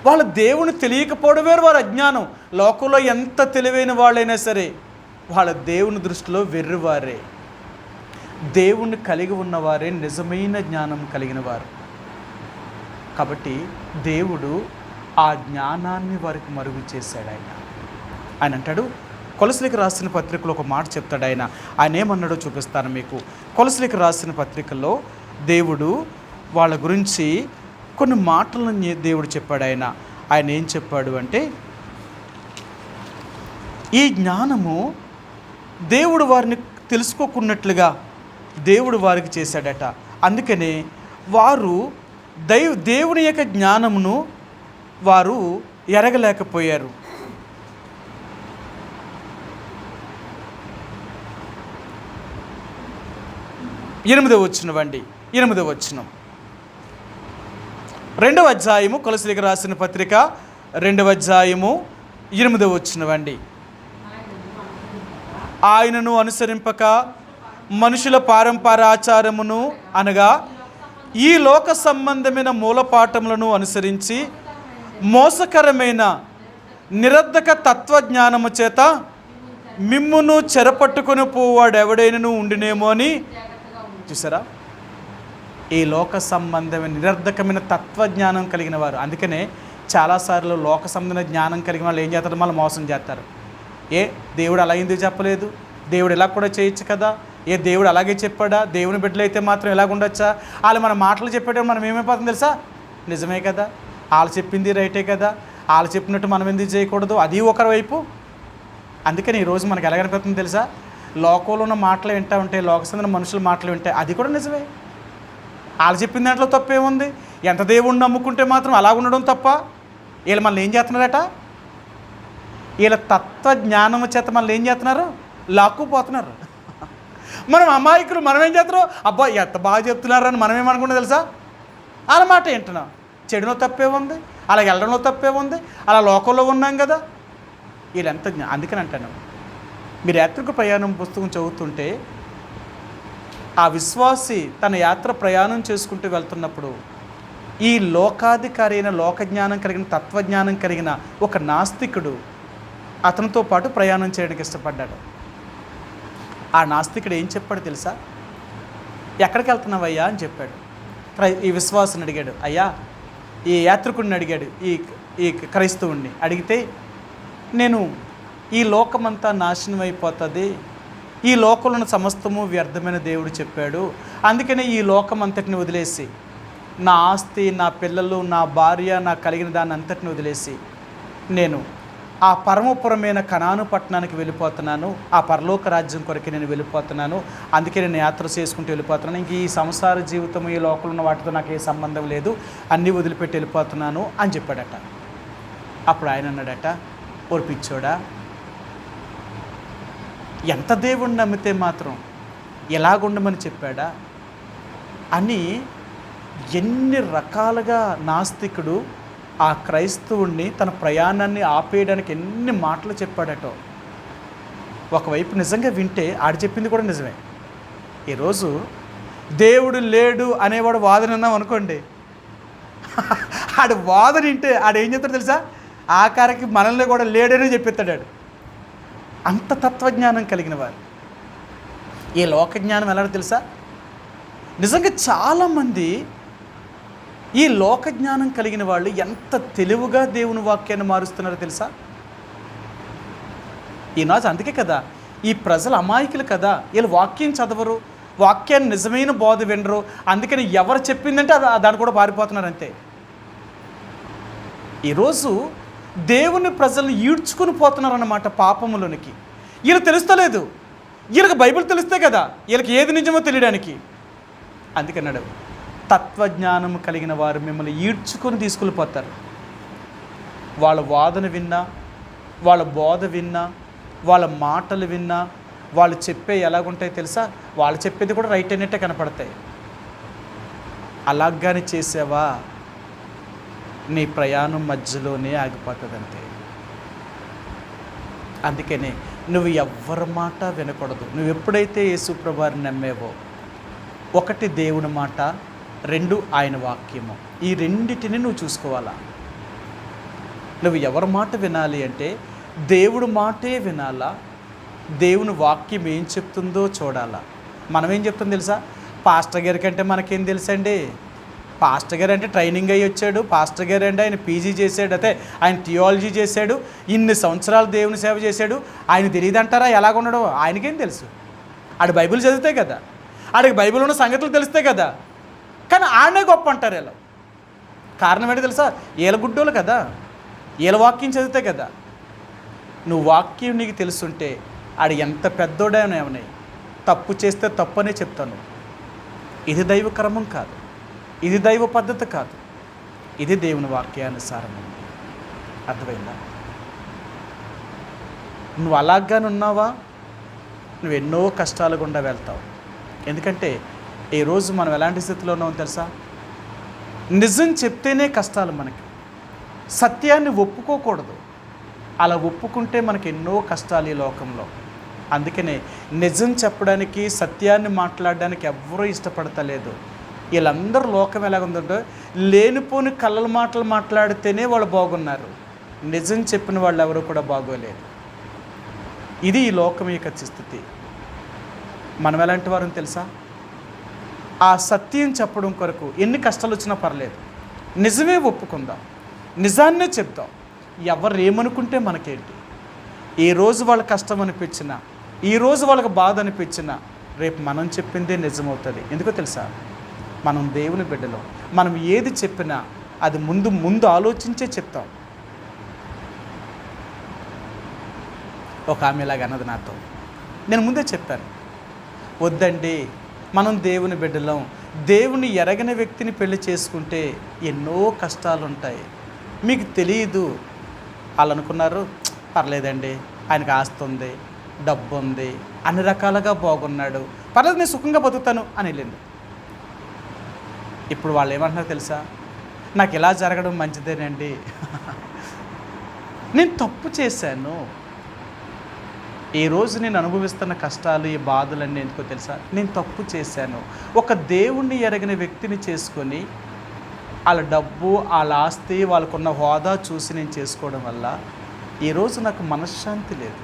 వాళ్ళ దేవుని తెలియకపోవడమే వారు అజ్ఞానం. లోకంలో ఎంత తెలివైన వాళ్ళైనా సరే వాళ్ళ దేవుని దృష్టిలో వెర్రివారే. దేవుణ్ణి కలిగి ఉన్నవారే నిజమైన జ్ఞానం కలిగిన వారు. కాబట్టి దేవుడు ఆ జ్ఞానాన్ని వారికి మరుగు చేశాడు. ఆయన అంటాడు, కొలసీలకు రాసిన పత్రికలో ఒక మాట చెప్తాడు. ఆయన ఏమన్నాడో చూపిస్తాను మీకు. కొలసీలకు రాసిన పత్రికల్లో దేవుడు వాళ్ళ గురించి కొన్ని మాటలను దేవుడు చెప్పాడు. ఆయన ఏం చెప్పాడు అంటే, ఈ జ్ఞానము దేవుడు వారిని తెలుసుకోకున్నట్లుగా దేవుడు వారికి చేశాడట. అందుకనే వారు దేవుని యొక్క జ్ఞానమును వారు ఎరగలేకపోయారు. ఎనిమిదవ వచనం 2వ అధ్యాయము, కొలసీలకు రాసిన పత్రిక 2వ అధ్యాయము 8వ వచనం. ఆయనను అనుసరింపక మనుషుల పారంపరాచారమును అనగా ఈ లోక సంబంధమైన మూలపాఠములను అనుసరించి మోసకరమైన నిరర్ధక తత్వజ్ఞానము చేత మిమ్మును చెరపట్టుకుని పోవాడు ఎవడైనను ఉండినేమో అని. చూసారా? ఈ లోక సంబంధమైన నిరర్ధకమైన తత్వజ్ఞానం కలిగిన వారు. అందుకనే చాలాసార్లు లోక సంబంధమైన జ్ఞానం కలిగిన వాళ్ళు ఏం చేస్తారు? మళ్ళీ మోసం చేస్తారు. దేవుడు అలా ఎందుకు చెప్పలేదు? దేవుడు ఇలా కూడా చేయొచ్చు కదా? దేవుడు అలాగే చెప్పాడా? దేవుని బిడ్డలు అయితే మాత్రం ఎలాగ ఉండొచ్చా? వాళ్ళు మన మాటలు చెప్పేటప్పుడు మనం ఏమైపోతుంది తెలుసా? నిజమే కదా, వాళ్ళు చెప్పింది రైటే కదా, వాళ్ళు చెప్పినట్టు మనం ఎందుకు చేయకూడదు? అది ఒకరి వైపు. అందుకని ఈరోజు మనకు ఎలాగనిపిస్తుంది తెలుసా? లోకంలో ఉన్న మాటలు వింటూ ఉంటే, లోక సంబంధించిన మనుషుల మాటలు వింటే అది కూడా నిజమే. వాళ్ళు చెప్పిన దాంట్లో తప్పేముంది? ఎంత దేవుణ్ణి నమ్ముకుంటే మాత్రం అలా ఉండడం తప్ప? వీళ్ళు మనల్ని ఏం చేస్తున్నారట? వీళ్ళ తత్వజ్ఞానం చేత మనల్ని ఏం చేస్తున్నారు? లాక్కుపోతున్నారు. మనం అమాయకులు. మనం ఏం చేస్తున్నాం? అబ్బా ఎంత బాగా చెప్తున్నారని మనం ఏమనుకుంటే తెలుసా? వాళ్ళ మాట వింటున్నాం. చెడులో తప్పే ఉంది, అలా వెళ్ళడంలో తప్పే ఉంది, అలా లోకంలో ఉన్నాం కదా. వీళ్ళెంత అందుకని అంటాను, మీరు యాత్రిక ప్రయాణం పుస్తకం చదువుతుంటే ఆ విశ్వాసి తన యాత్ర ప్రయాణం చేసుకుంటూ వెళ్తున్నప్పుడు ఈ లోకాధికారి అయిన లోకజ్ఞానం కలిగిన తత్వజ్ఞానం కలిగిన ఒక నాస్తికుడు అతనితో పాటు ప్రయాణం చేయడానికి ఇష్టపడ్డాడు. ఆ నాస్తికుడు ఏం చెప్పాడు తెలుసా? ఎక్కడికి వెళ్తున్నావయ్యా అని చెప్పాడు. ఈ విశ్వాసుని అడిగాడు. అయ్యా, ఈ యాత్రికుడిని అడిగాడు, ఈ క్రైస్తవుడిని అడిగితే, నేను ఈ లోకమంతా నాశనం అయిపోతుంది, ఈ లోకంలో ఉన్న సమస్తము వ్యర్థమైన దేవుడు చెప్పాడు, అందుకనే ఈ లోకం అంతటిని వదిలేసి, నా ఆస్తి, నా పిల్లలు, నా భార్య, నాకు కలిగిన దాన్ని అంతటిని వదిలేసి నేను ఆ పరమపురమైన కనాను పట్టణానికి వెళ్ళిపోతున్నాను, ఆ పరలోక రాజ్యం కొరకు నేను వెళ్ళిపోతున్నాను, అందుకే నేను యాత్ర చేసుకుంటూ వెళ్ళిపోతున్నాను, ఇంక ఈ సంసార జీవితం, ఈ లోకంలో ఉన్న వాటితో నాకు ఏ సంబంధం లేదు, అన్నీ వదిలిపెట్టి వెళ్ళిపోతున్నాను అని చెప్పాడట. అప్పుడు ఆయన అన్నాడట, ఓర్పిచ్చోడా, ఎంత దేవుణ్ణి నమ్మితే మాత్రం ఎలాగుండమని చెప్పాడా అని ఎన్ని రకాలుగా నాస్తికుడు ఆ క్రైస్తవుణ్ణి తన ప్రయాణాన్ని ఆపేయడానికి ఎన్ని మాటలు చెప్పాడటో. ఒకవైపు నిజంగా వింటే ఆడు చెప్పింది కూడా నిజమే, ఈరోజు దేవుడు లేడు అనేవాడు వాదన అన్నాం అనుకోండి, ఆడు వాదన వింటే ఆడు ఏం చెప్తాడు తెలుసా? ఆఖరికి మనల్ని కూడా లేడనే చెప్పేస్తాడు. అంత తత్వజ్ఞానం కలిగిన వారు. ఈ లోకజ్ఞానం ఎలా తెలుసా? నిజంగా చాలామంది ఈ లోకజ్ఞానం కలిగిన వాళ్ళు ఎంత తెలివిగా దేవుని వాక్యాన్ని మారుస్తున్నారో తెలుసా? ఈనాడు అందుకే కదా ఈ ప్రజలు అమాయకులు కదా, వీళ్ళు వాక్యం చదవరు, వాక్యాన్ని నిజమైన బోధ వినరు, అందుకని ఎవరు చెప్పిందంటే దాన్ని కూడా పారిపోతున్నారు అంతే. ఈరోజు దేవుని ప్రజలను ఈడ్చుకుని పోతున్నారన్నమాట పాపములోనికి. వీళ్ళకి తెలుస్తలేదు, వీళ్ళకి బైబిల్ తెలిస్తే కదా వీళ్ళకి ఏది నిజమో తెలియడానికి. అందుకన్నాడు, తత్వజ్ఞానం కలిగిన వారు మిమ్మల్ని ఈడ్చుకొని తీసుకెళ్ళిపోతారు. వాళ్ళ వాదన విన్నా, వాళ్ళ బోధ విన్నా, వాళ్ళ మాటలు విన్నా, వాళ్ళు చెప్పే ఎలాగుంటాయి తెలుసా? వాళ్ళు చెప్పేది కూడా రైట్ అయినట్టే కనపడతాయి. అలాగానే చేసావా, నీ ప్రయాణం మధ్యలోనే ఆగిపోతుంది అంతే. అందుకనే నువ్వు ఎవ్వరి మాట వినకూడదు. నువ్వు ఎప్పుడైతే యేసుప్రభుని నమ్మేవో, ఒకటి దేవుని మాట, రెండు ఆయన వాక్యము, ఈ రెండిటిని నువ్వు చూసుకోవాలా. నువ్వు ఎవరి మాట వినాలి అంటే దేవుడి మాటే వినాలా, దేవుని వాక్యం ఏం చెప్తుందో చూడాలా. మనం ఏం చెప్తాం తెలుసా? పాస్టర్ గారి కంటే మనకేం తెలుసండి? పాస్టర్ గారు అంటే ట్రైనింగ్ అయ్యి వచ్చాడు, పాస్టర్ గారు అంటే ఆయన పీజీ చేశాడు, అయితే ఆయన థియాలజీ చేశాడు, ఇన్ని సంవత్సరాలు దేవుని సేవ చేశాడు, ఆయన తెలియదంటారా ఎలాగున్నాడో? ఆయనకేం తెలుసు? ఆడు బైబిల్ చదివితే కదా, ఆడికి బైబిల్ ఉన్న సంగతులు తెలిస్తే కదా. కానీ ఆడనే గొప్ప అంటారు వీళ్ళు. కారణం ఏంటి తెలుసా? వీళ్ళ గుడ్డోలు కదా, వీళ్ళ వాక్యం చదివితే కదా. నువ్వు వాక్యం నీకు తెలుసుంటే ఆడు ఎంత పెద్దోడైనా ఏమన్నాయి, తప్పు చేస్తే తప్పు అనే చెప్తాను. ఇది దైవ క్రమం కాదు, ఇది దైవ పద్ధతి కాదు, ఇది దేవుని వాక్యానుసారం. అర్థమైందా? నువ్వు అలాగానే ఉన్నావా, నువ్వు ఎన్నో కష్టాలు గుండా వెళ్తావు. ఎందుకంటే ఈరోజు మనం ఎలాంటి స్థితిలో ఉన్నామో తెలుసా? నిజం చెప్తేనే కష్టాలు మనకి, సత్యాన్ని ఒప్పుకోకూడదు. అలా ఒప్పుకుంటే మనకి ఎన్నో కష్టాలు ఈ లోకంలో. అందుకనే నిజం చెప్పడానికి, సత్యాన్ని మాట్లాడడానికి ఎవ్వరూ ఇష్టపడతలేదు. వీళ్ళందరూ లోకం ఎలాగుందంటే లేనిపోని కళ్ళల మాటలు మాట్లాడితేనే వాళ్ళు బాగున్నారు, నిజం చెప్పిన వాళ్ళు ఎవరు కూడా బాగోలేదు. ఇది ఈ లోకం యొక్క స్థితి. మనం ఎలాంటి వారని తెలుసా? ఆ సత్యం చెప్పడం కొరకు ఎన్ని కష్టాలు వచ్చినా పర్లేదు, నిజమే ఒప్పుకుందాం, నిజాన్నే చెప్దాం. ఎవరు ఏమనుకుంటే మనకేంటి? ఈరోజు వాళ్ళకి కష్టం అనిపించినా, ఈరోజు వాళ్ళకి బాధ అనిపించినా, రేపు మనం చెప్పిందే నిజమవుతుంది. ఎందుకో తెలుసా? మనం దేవుని బిడ్డలో, మనం ఏది చెప్పినా అది ముందు ఆలోచించే చెప్తాం. ఒక ఆమె ఇలాగ అన్నది నాతో, నేను ముందే చెప్పాను, వద్దండి మనం దేవుని బిడ్డలం, దేవుని ఎరగని వ్యక్తిని పెళ్లి చేసుకుంటే ఎన్నో కష్టాలు ఉంటాయి, మీకు తెలియదు. వాళ్ళు అనుకున్నారు, పర్లేదండి ఆయనకు ఆస్తి ఉంది, డబ్బు ఉంది, అన్ని రకాలుగా బాగున్నాడు, పర్లేదు నేను సుఖంగా బతుకుతాను అని వెళ్ళింది. ఇప్పుడు వాళ్ళు ఏమంటున్నారు తెలుసా? నాకు ఇలా జరగడం మంచిదేనండి, నేను తప్పు చేశాను, ఈరోజు నేను అనుభవిస్తున్న కష్టాలు, ఈ బాధలన్నీ ఎందుకో తెలుసా? నేను తప్పు చేశాను. ఒక దేవుణ్ణి ఎరగని వ్యక్తిని చేసుకొని వాళ్ళ డబ్బు, వాళ్ళ ఆస్తి, వాళ్ళకున్న హోదా చూసి నేను చేసుకోవడం వల్ల ఈరోజు నాకు మనశ్శాంతి లేదు.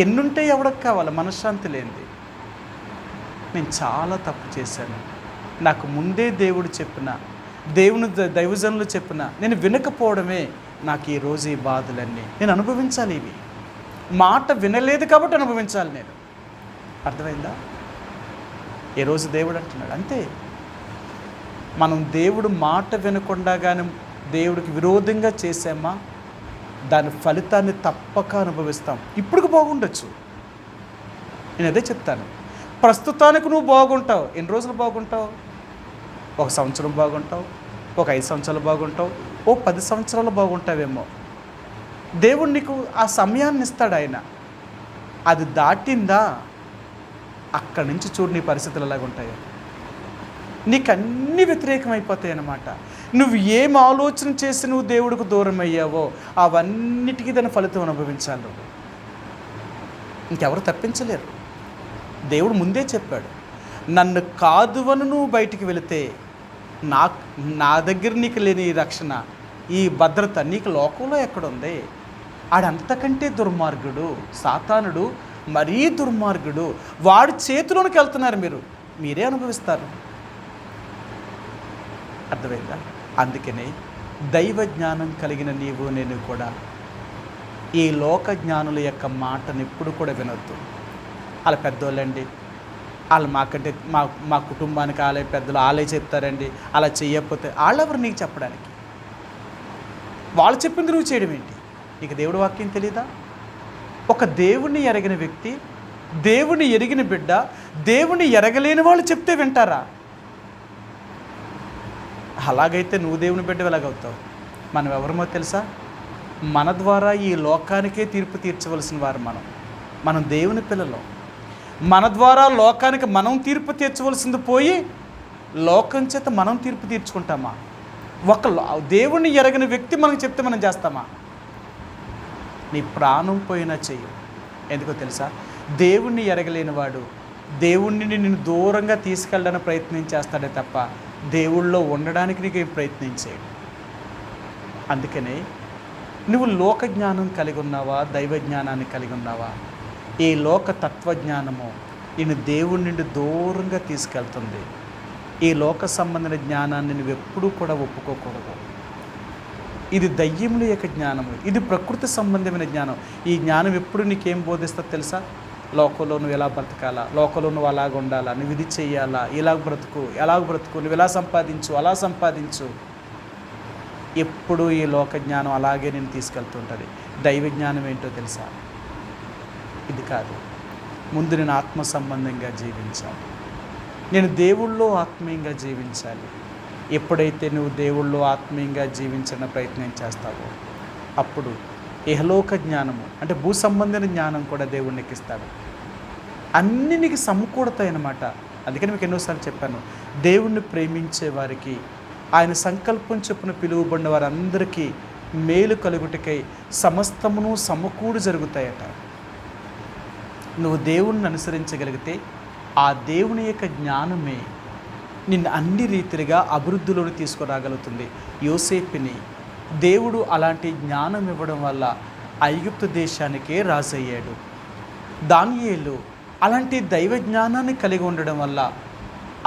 ఎన్నుంటే ఎవరికి కావాలి మనశ్శాంతి లేనిది? నేను చాలా తప్పు చేశాను. నాకు ముందే దేవుడు చెప్పిన, దేవుని దైవజనులు చెప్పిన నేను వినకపోవడమే నాకు ఈరోజు ఈ బాధలన్నీ నేను అనుభవించాలి. ఇవి మాట వినలేదు కాబట్టి అనుభవించాలి నేను. అర్థమైందా? ఈరోజు దేవుడు అంటున్నాడు అంతే. మనం దేవుడు మాట వినకుండా కానీ దేవుడికి విరోధంగా చేసామా, దాని ఫలితాన్ని తప్పక అనుభవిస్తాం. ఇప్పటికి బాగుండొచ్చు, నేను అదే చెప్తాను. ప్రస్తుతానికి నువ్వు బాగుంటావు. ఎన్ని రోజులు బాగుంటావు? 1 సంవత్సరం బాగుంటావు, ఒక 5 సంవత్సరాలు బాగుంటావు, ఓ 10 సంవత్సరాలు బాగుంటావేమో. దేవుడు నీకు ఆ సమయాన్ని ఇస్తాడు ఆయన. అది దాటిందా అక్కడి నుంచి చూడు నీ పరిస్థితులు ఎలాగుంటాయో. నీకు అన్నీ వ్యతిరేకమైపోతాయి అన్నమాట. నువ్వు ఏం ఆలోచన చేసి నువ్వు దేవుడికి దూరం అయ్యావో అవన్నిటికీ దాని ఫలితం అనుభవించాలి. ఇంకెవరు తప్పించలేరు. దేవుడు ముందే చెప్పాడు, నన్ను కాదువను నువ్వు బయటికి వెళితే నా దగ్గర నీకు లేని ఈ రక్షణ, ఈ భద్రత నీకు లోకంలో ఎక్కడుంది? ఆడంతకంటే దుర్మార్గుడు, సాతానుడు మరీ దుర్మార్గుడు. వాడి చేతిలోనికి వెళ్తున్నారు, మీరే అనుభవిస్తారు. అర్థమైందా? అందుకనే దైవ జ్ఞానం కలిగిన నీవు నేను కూడా ఈ లోక జ్ఞానుల యొక్క మాటను ఎప్పుడు కూడా వినొద్దు. వాళ్ళ పెద్దోళ్ళండి, వాళ్ళు మాకంటే మా కుటుంబానికి వాళ్ళే పెద్దలు, వాళ్ళే చెప్తారండి, అలా చెయ్యకపోతే వాళ్ళెవరు నీకు చెప్పడానికి? వాళ్ళు చెప్పింది నువ్వు చేయడం ఏంటి? నీకు దేవుడి వాక్యం తెలీదా? ఒక దేవుణ్ణి ఎరగిన వ్యక్తి, దేవుని ఎరిగిన బిడ్డ, దేవుని ఎరగలేని వాళ్ళు చెప్తే వింటారా? అలాగైతే నువ్వు దేవుని బిడ్డ ఎలాగవుతావు? మనం ఎవరమో తెలుసా? మన ద్వారా ఈ లోకానికే తీర్పు తీర్చవలసిన వారు మనం దేవుని పిల్లలు. మన ద్వారా లోకానికి మనం తీర్పు తీర్చవలసింది పోయి లోకం చేత మనం తీర్పు తీర్చుకుంటామా? ఒక దేవుణ్ణి ఎరగని వ్యక్తి మనకు చెప్తే మనం చేస్తామా? నీ ప్రాణం పోయినా చెయ్యి. ఎందుకో తెలుసా? దేవుణ్ణి ఎరగలేనివాడు దేవుణ్ణి నిన్ను దూరంగా తీసుకెళ్ళడానికి ప్రయత్నం చేస్తాడే తప్ప దేవుళ్ళో ఉండడానికి నీకు ఏం ప్రయత్నం చేయడు. అందుకనే నువ్వు లోక జ్ఞానం కలిగి ఉన్నావా, దైవ జ్ఞానాన్ని కలిగి ఉన్నావా? ఈ లోక తత్వజ్ఞానము నిన్ను దేవుడి నుండి దూరంగా తీసుకెళ్తుంది. ఈ లోక సంబంధించిన జ్ఞానాన్ని నువ్వు ఎప్పుడూ కూడా ఒప్పుకోకూడదు. ఇది దయ్యముల యొక్క జ్ఞానము, ఇది ప్రకృతి సంబంధమైన జ్ఞానం. ఈ జ్ఞానం ఎప్పుడు నీకేం బోధిస్తుందో తెలుసా? లోకంలో నువ్వు ఎలా బ్రతకాలా, లోకంలో నువ్వు అలాగ ఉండాలా, నువ్వు ఇది చెయ్యాలా, ఎలాగ బ్రతుకు, నువ్వు ఎలా సంపాదించు, అలా సంపాదించు. ఎప్పుడు ఈ లోక జ్ఞానం అలాగే నేను తీసుకెళ్తుంటుంది. దైవ జ్ఞానం ఏంటో తెలుసా? ఇది కాదు. ముందు నేను ఆత్మ సంబంధంగా జీవించాలి, నేను దేవుళ్ళో ఆత్మీయంగా జీవించాలి. ఎప్పుడైతే నువ్వు దేవుళ్ళో ఆత్మీయంగా జీవించిన ప్రయత్నం చేస్తావో అప్పుడు ఇహలోక జ్ఞానము అంటే భూ సంబంధించిన జ్ఞానం కూడా దేవుడిని ఎక్కిస్తాడు. అన్నీ నీకు సమకూడతాయి అన్నమాట. అందుకని మీకు ఎన్నోసార్లు చెప్పాను, దేవుణ్ణి ప్రేమించే వారికి, ఆయన సంకల్పం చొప్పున పిలువబడిన వారందరికీ మేలు కలుగుటకై సమస్తమును సమకూడి జరుగుతాయట. నువ్వు దేవుణ్ణి అనుసరించగలిగితే ఆ దేవుని యొక్క జ్ఞానమే నిన్ను అన్ని రీతిగా అభివృద్ధిలోకి తీసుకురాగలుగుతుంది. యోసేపుని దేవుడు అలాంటి జ్ఞానం ఇవ్వడం వల్ల ఐగుప్తు దేశానికే రాజయ్యాడు. దానియేలు అలాంటి దైవ జ్ఞానాన్ని కలిగి ఉండడం వల్ల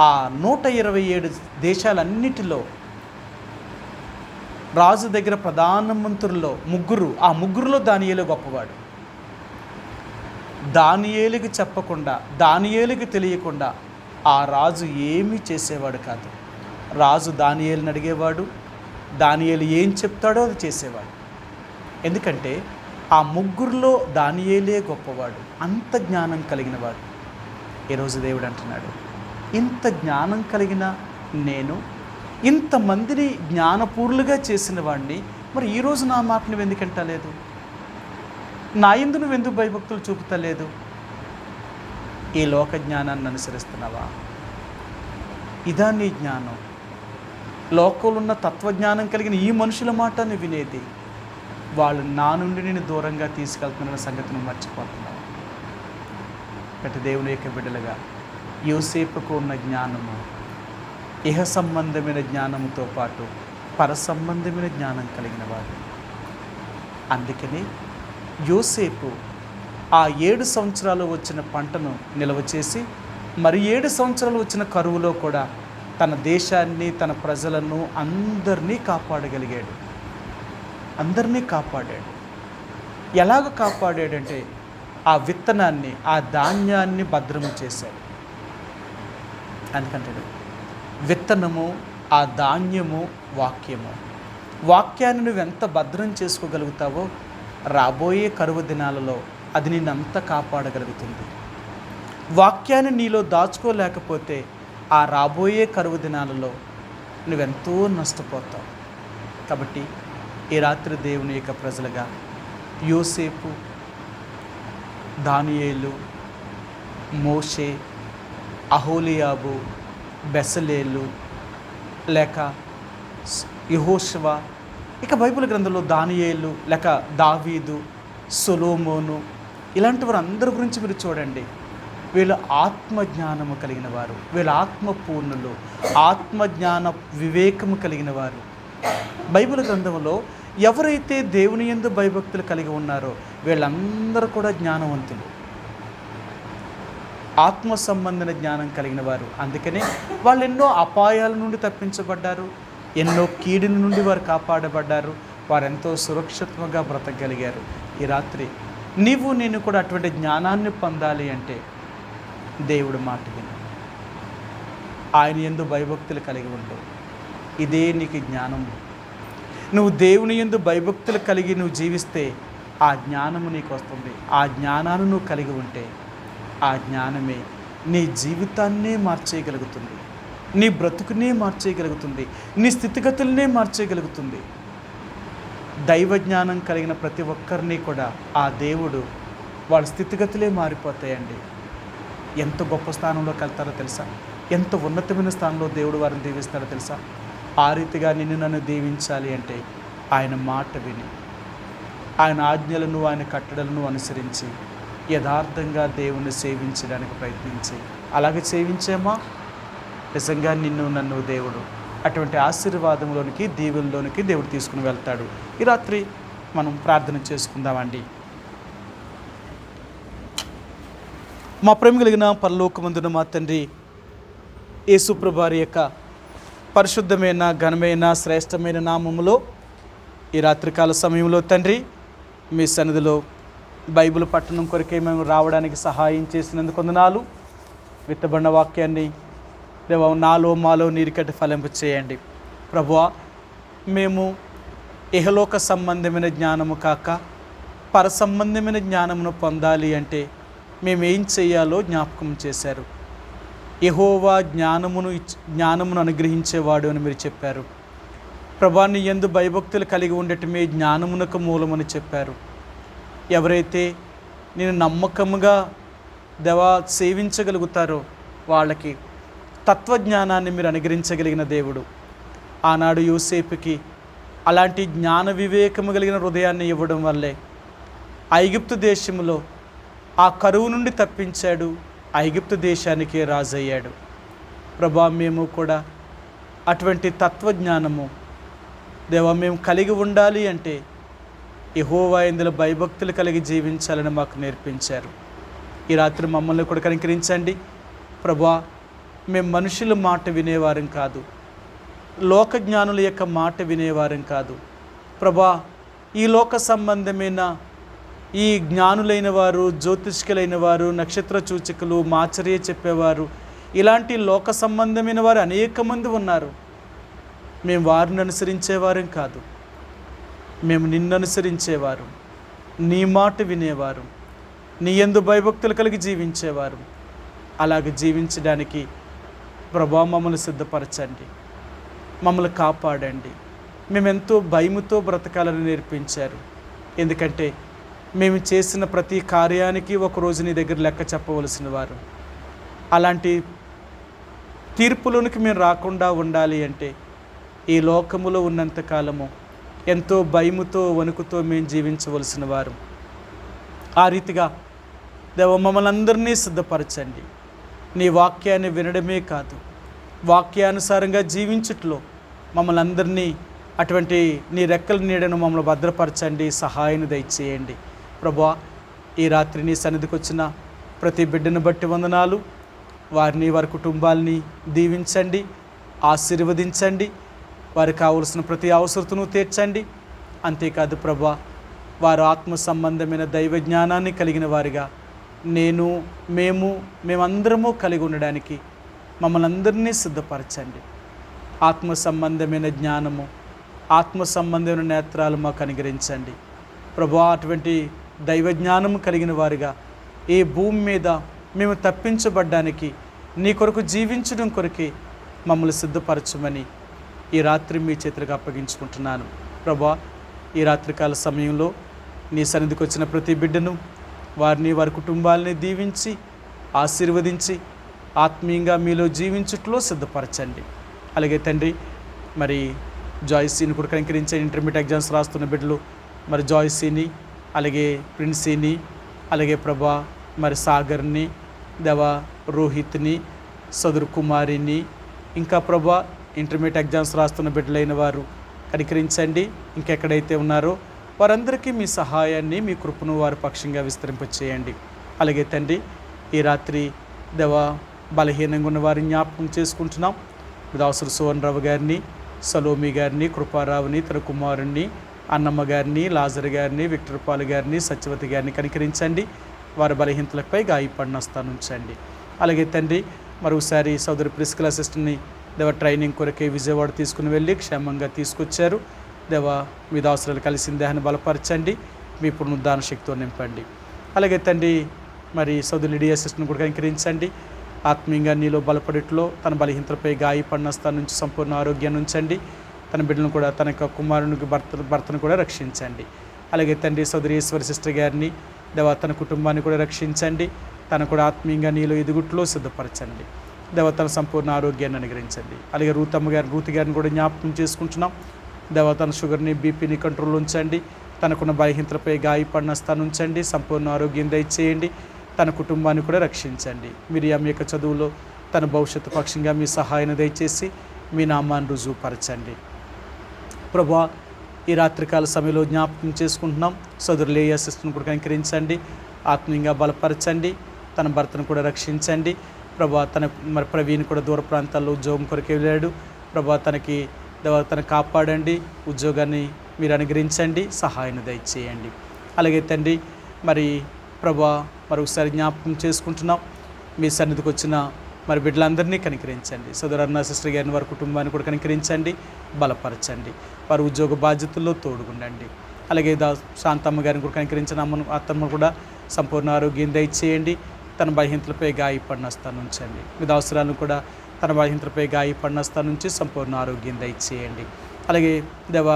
ఆ 127 దేశాలన్నిటిలో రాజు దగ్గర ప్రధానమంత్రుల్లో ముగ్గురులో దానియేలు గొప్పవాడు. దానియేలుకి చెప్పకుండా, దానియేలుకి తెలియకుండా ఆ రాజు ఏమీ చేసేవాడు కాదు. రాజు దానియేలుని అడిగేవాడు, దానియేలు ఏం చెప్తాడో అది చేసేవాడు. ఎందుకంటే ఆ ముగ్గురులో దానియేలే గొప్పవాడు, అంత జ్ఞానం కలిగినవాడు. ఈరోజు దేవుడు అంటున్నాడు, ఇంత జ్ఞానం కలిగిన నేను, ఇంతమందిని జ్ఞానపూర్లుగా చేసిన వాడిని, మరి ఈరోజు నా మాట నువ్వు ఎందుకంటలేదు? నా యందు నువ్వు ఎందుకు భయభక్తులు చూపుతలేదు? ఈ లోక జ్ఞానాన్ని అనుసరిస్తున్నావా? ఇదా నీ జ్ఞానం? లోకంలో ఉన్న తత్వజ్ఞానం కలిగిన ఈ మనుషుల మాట నువ్వు వినేది, వాళ్ళు నా నుండి నేను దూరంగా తీసుకెళ్తున్న సంగతిని మర్చిపోతున్నావు. ప్రతి దేవుని యొక్క బిడ్డలుగా యోసేపుకు ఉన్న జ్ఞానము ఇహ సంబంధమైన జ్ఞానముతో పాటు పర సంబంధమైన జ్ఞానం కలిగిన వాడు. అందుకని యోసేపు ఆ 7 సంవత్సరాలు వచ్చిన పంటను నిల్వ చేసి మరి 7 సంవత్సరాలు వచ్చిన కరువులో కూడా తన దేశాన్ని, తన ప్రజలను అందరినీ కాపాడగలిగాడు. అందరినీ కాపాడాడు. ఎలాగ కాపాడాడంటే ఆ విత్తనాన్ని, ఆ ధాన్యాన్ని భద్రము చేశాడు. అందుకంటాడు, విత్తనము, ఆ ధాన్యము వాక్యము. వాక్యాన్ని నువ్వు ఎంత భద్రం చేసుకోగలుగుతావో రాబోయే కరువు దినాలలో అది నిన్నంత కాపాడగలుగుతుంది. వాక్యాన్ని నీలో దాచుకోలేకపోతే ఆ రాబోయే కరువు దినాలలో నువ్వెంతో నష్టపోతావు. కాబట్టి ఈ రాత్రి దేవుని యొక్క ప్రజలుగా యోసేపు, దానియేలు, మోషే, అహోలియాబు, బెసలేలు, లేక యెహోషువ, ఇక బైబిల్ గ్రంథంలో దానియేలు, లేక దావీదు, సొలొమోను, ఇలాంటి వారందరి గురించి మీరు చూడండి. వీళ్ళు ఆత్మజ్ఞానము కలిగిన వారు, వీళ్ళు ఆత్మపూర్ణులు, ఆత్మజ్ఞాన వివేకము కలిగిన వారు. బైబిల్ గ్రంథంలో ఎవరైతే దేవుని యందు భయభక్తులు కలిగి ఉన్నారో వీళ్ళందరూ కూడా జ్ఞానవంతులు, ఆత్మ సంబంధన జ్ఞానం కలిగిన వారు. అందుకనే వాళ్ళు ఎన్నో అపాయాల నుండి తప్పించబడ్డారు, ఎన్నో కీడుల నుండి వారు కాపాడబడ్డారు, వారు ఎంతో సురక్షితంగా బ్రతకగలిగారు. ఈ రాత్రి నీవు నేను కూడా అటువంటి జ్ఞానాన్ని పొందాలి అంటే దేవుడు మాట విను, ఆయన యందు భయభక్తులు కలిగి ఉండు. ఇదే నీకు జ్ఞానము. నువ్వు దేవుని యందు భయభక్తులు కలిగి నువ్వు జీవిస్తే ఆ జ్ఞానము నీకు వస్తుంది. ఆ జ్ఞానాన్ని నువ్వు కలిగి ఉంటే ఆ జ్ఞానమే నీ జీవితాన్నే మార్చేయగలుగుతుంది, నీ బ్రతుకునే మార్చేయగలుగుతుంది, నీ స్థితిగతులనే మార్చేయగలుగుతుంది. దైవ జ్ఞానం కలిగిన ప్రతి ఒక్కరిని కూడా ఆ దేవుడు వాళ్ళ స్థితిగతులే మారిపోతాయండి. ఎంత గొప్ప స్థానంలోకి వెళ్తారో తెలుసా, ఎంత ఉన్నతమైన స్థానంలో దేవుడు వారిని దీవిస్తాడో తెలుసా. ఆ రీతిగా నిన్ను నన్ను దీవించాలి అంటే ఆయన మాట విని, ఆయన ఆజ్ఞలను, ఆయన కట్టడలను అనుసరించి యథార్థంగా దేవుణ్ణి సేవించడానికి ప్రయత్నించి అలాగే సేవించేమా నిజంగా నిన్ను నన్ను దేవుడు అటువంటి ఆశీర్వాదంలోనికి, దీవెనలోనికి దేవుడు తీసుకుని వెళ్తాడు. ఈ రాత్రి మనం ప్రార్థన చేసుకుందామండి. మా ప్రేమ కలిగిన పరలోకమందున మా తండ్రి యేసుప్రభువారి యొక్క పరిశుద్ధమైన, ఘనమైన, శ్రేష్టమైన నామములో ఈ రాత్రికాల సమయంలో తండ్రి మీ సన్నిధిలో బైబిల్ పట్టణం కొరకే మేము రావడానికి సహాయం చేసినందుకు వందనాలు. విత్తబడిన వాక్యాన్ని దేవా నాలో మాలో నీరికట్టి ఫలింపు చేయండి. ప్రభువా, మేము ఇహలోక సంబంధమైన జ్ఞానము కాక పర సంబంధమైన జ్ఞానమును పొందాలి అంటే మేమేం చేయాలో జ్ఞాపకం చేశారు. యెహోవా జ్ఞానమును అనుగ్రహించేవాడు అని మీరు చెప్పారు. ప్రభువా, నీ యందు భయభక్తులు కలిగి ఉండటమే జ్ఞానమునకు మూలమని చెప్పారు. ఎవరైతే నేను నమ్మకముగా దేవా సేవించగలుగుతారో వాళ్ళకి తత్వజ్ఞానాన్ని మీరు అనుగ్రహించగలిగిన దేవుడు. ఆనాడు యోసేపుకి అలాంటి జ్ఞాన వివేకము కలిగిన హృదయాన్ని ఇవ్వడం వల్లే ఐగుప్తు దేశంలో ఆ కరువు నుండి తప్పించాడు, ఐగుప్తు దేశానికి రాజయ్యాడు. ప్రభా, మేము కూడా అటువంటి తత్వజ్ఞానము దేవా మేము కలిగి ఉండాలి అంటే యెహోవా యందు భయభక్తులు కలిగి జీవించాలని మాకు నేర్పించారు. ఈ రాత్రి మమ్మల్ని కూడా కనికరించండి ప్రభా. మేము మనుషుల మాట వినేవారం కాదు, లోక జ్ఞానుల యొక్క మాట వినేవారం కాదు ప్రభా. ఈ లోక సంబంధమైన ఈ జ్ఞానులైన వారు, జ్యోతిష్కులైన వారు, నక్షత్ర సూచకులు, మాచర్య చెప్పేవారు, ఇలాంటి లోక సంబంధమైన వారు అనేక మంది ఉన్నారు. మేము వారిని అనుసరించేవారం కాదు, మేము నిన్ను అనుసరించేవారు, నీ మాట వినేవారు, నీ యందు భయభక్తులు కలిగి జీవించేవారు. అలాగే జీవించడానికి ప్రభా మమ్మల్ని సిద్ధపరచండి, మమ్మల్ని కాపాడండి. మేమెంతో భయముతో బ్రతకాలని నేర్పించారు. ఎందుకంటే మేము చేసిన ప్రతి కార్యానికి ఒకరోజు నీ దగ్గర లెక్క చెప్పవలసిన వారు. అలాంటి తీర్పులోనికి మేము రాకుండా ఉండాలి అంటే ఈ లోకములో ఉన్నంతకాలము ఎంతో భయముతో, వణుకుతో మేము జీవించవలసిన వారు. ఆ రీతిగా దేవ మమ్మల్ని అందరినీ సిద్ధపరచండి. నీ వాక్యాన్ని వినడమే కాదు, వాక్యానుసారంగా జీవించుట్లో మమ్మల్ని అందరినీ అటువంటి నీ రెక్కల నీడను మమ్మల్ని భద్రపరచండి, సహాయాన్ని దయచేయండి. ప్రభువా, ఈ రాత్రి నీ సన్నిధికి వచ్చిన ప్రతి బిడ్డను బట్టి వందనాలు. వారిని, వారి కుటుంబాలని దీవించండి, ఆశీర్వదించండి. వారికి కావలసిన ప్రతి అవసరతను తీర్చండి. అంతేకాదు ప్రభువా, వారు ఆత్మ సంబంధమైన దైవ జ్ఞానాన్ని కలిగిన వారిగా మేమందరము కలిగి ఉండడానికి మమ్మల్ని అందరినీ సిద్ధపరచండి. ఆత్మ సంబంధమైన జ్ఞానము, ఆత్మ సంబంధమైన నేత్రాలు మాకు అనుగ్రహించండి ప్రభువా. అటువంటి దైవ జ్ఞానము కలిగిన వారిగా ఈ భూమి మీద మేము తప్పించబడ్డానికి, నీ కొరకు జీవించడం కొరకే మమ్మల్ని సిద్ధపరచమని ఈ రాత్రి మీ చేతులకు అప్పగించుకుంటున్నాను ప్రభువా. ఈ రాత్రికాల సమయంలో నీ సన్నిధికి వచ్చిన ప్రతి బిడ్డను, వారిని, వారి కుటుంబాలని దీవించి ఆశీర్వదించి ఆత్మీయంగా మీలో జీవించుట్లో సిద్ధపరచండి. అలాగే తండ్రి, మరి జాయ్సీని కూడా కనికరించే ఇంటర్మీడియట్ ఎగ్జామ్స్ రాస్తున్న బిడ్డలు, మరి జాయ్సీని, అలాగే ప్రిన్సీని, అలాగే ప్రభా మరి సాగర్ని, దేవా రోహిత్ని, సదురు కుమారిని, ఇంకా ప్రభా ఇంటర్మీడియట్ ఎగ్జామ్స్ రాస్తున్న బిడ్డలైన వారు కనికరించండి. ఇంకెక్కడైతే ఉన్నారో వారందరికీ మీ సహాయాన్ని, మీ కృపను వారి పక్షంగా విస్తరింపచేయండి. అలాగే తండ్రి, ఈ రాత్రి దేవా బలహీనంగా ఉన్న వారిని జ్ఞాపకం చేసుకుంటున్నాం. దాసురు సువర్ణరావు గారిని, సలోమి గారిని, కృపారావుని, తన కుమారుణ్ణి, అన్నమ్మ గారిని, లాజర్ గారిని, విక్టర్ పాల్ గారిని, సత్యవతి గారిని కనికరించండి. వారి బలహీనతలపై గాయపడిన స్థానించండి. అలాగే తండ్రి, మరోసారి సోదరి ప్రిస్కిల్ అసిస్టెంట్ని దేవ ట్రైనింగ్ కొరకే విజయవాడ తీసుకుని వెళ్ళి క్షేమంగా తీసుకొచ్చారు. దేవా మీ దాసులు కలిసిన దేహాన్ని బలపరచండి, మీ పునరుద్ధాన శక్తితో నింపండి. అలాగే తండ్రి, మరి సోదరు లిడియా సిస్టర్ని కూడా కనికరించండి. ఆత్మీయంగా నీలో బలపడేట్లో తన బలహీనతలపై గాయపడిన స్థానం నుంచి సంపూర్ణ ఆరోగ్యాన్ని ఉంచండి. తన బిడ్డలను కూడా, తన యొక్క కుమారునికి భర్తను కూడా రక్షించండి. అలాగే తండ్రి, సోదరి ఈశ్వరి సిస్టర్ గారిని దేవా తన కుటుంబాన్ని కూడా రక్షించండి. తను కూడా ఆత్మీయంగా నీలో ఎదుగుట్లో సిద్ధపరచండి. దేవ తన సంపూర్ణ ఆరోగ్యాన్ని అనుగ్రహించండి. అలాగే రూతి గారిని కూడా జ్ఞాపకం చేసుకుంటున్నాం. దేవ తన షుగర్ని, బీపీని కంట్రోల్ ఉంచండి. తనకున్న బలహీనతలపై గాయపడిన స్థానం ఉంచండి. సంపూర్ణ ఆరోగ్యం దయచేయండి. తన కుటుంబాన్ని కూడా రక్షించండి. మీరు ఆమె యొక్క చదువులో తన భవిష్యత్తు పక్షంగా మీ సహాయాన్ని దయచేసి మీ నామాన్ని రుజువుపరచండి. ప్రభా, ఈ రాత్రికాల సమయంలో జ్ఞాపకం చేసుకుంటున్నాం. సోదరు లేయా సిస్టర్ని కూడా కనికరించండి. ఆత్మీయంగా బలపరచండి. తన భర్తను కూడా రక్షించండి. ప్రభా, మరి ప్రవీణ్ కూడా దూర ప్రాంతాల్లో ఉద్యోగం కొరకు వెళ్ళాడు. ప్రభా, తనకు కాపాడండి. ఉద్యోగాన్ని మీరు అనుగ్రహించండి, సహాయాన్ని దయచేయండి. అలాగే తండ్రి, మరి ప్రభా మరొకసారి జ్ఞాపకం చేసుకుంటున్నాం. మీ సన్నిధికి వచ్చిన మరి బిడ్డలందరినీ కనికరించండి. సోదరు అరుణ సిస్టర్ గారిని, వారి కుటుంబాన్ని కూడా కనికరించండి, బలపరచండి. వారి ఉద్యోగ బాధ్యతల్లో తోడుగుండండి. అలాగే శాంతమ్మ గారిని కూడా కనికరించిన అత్తమ్మ కూడా సంపూర్ణ ఆరోగ్యం దయచేయండి. తన బలహీనతలపై గాయపడిన స్థానం ఉంచండి. మీ అవసరాలను కూడా తన బలహీనతలపై గాయపడిన స్థానం నుంచి సంపూర్ణ ఆరోగ్యం దయచేయండి. అలాగే దేవా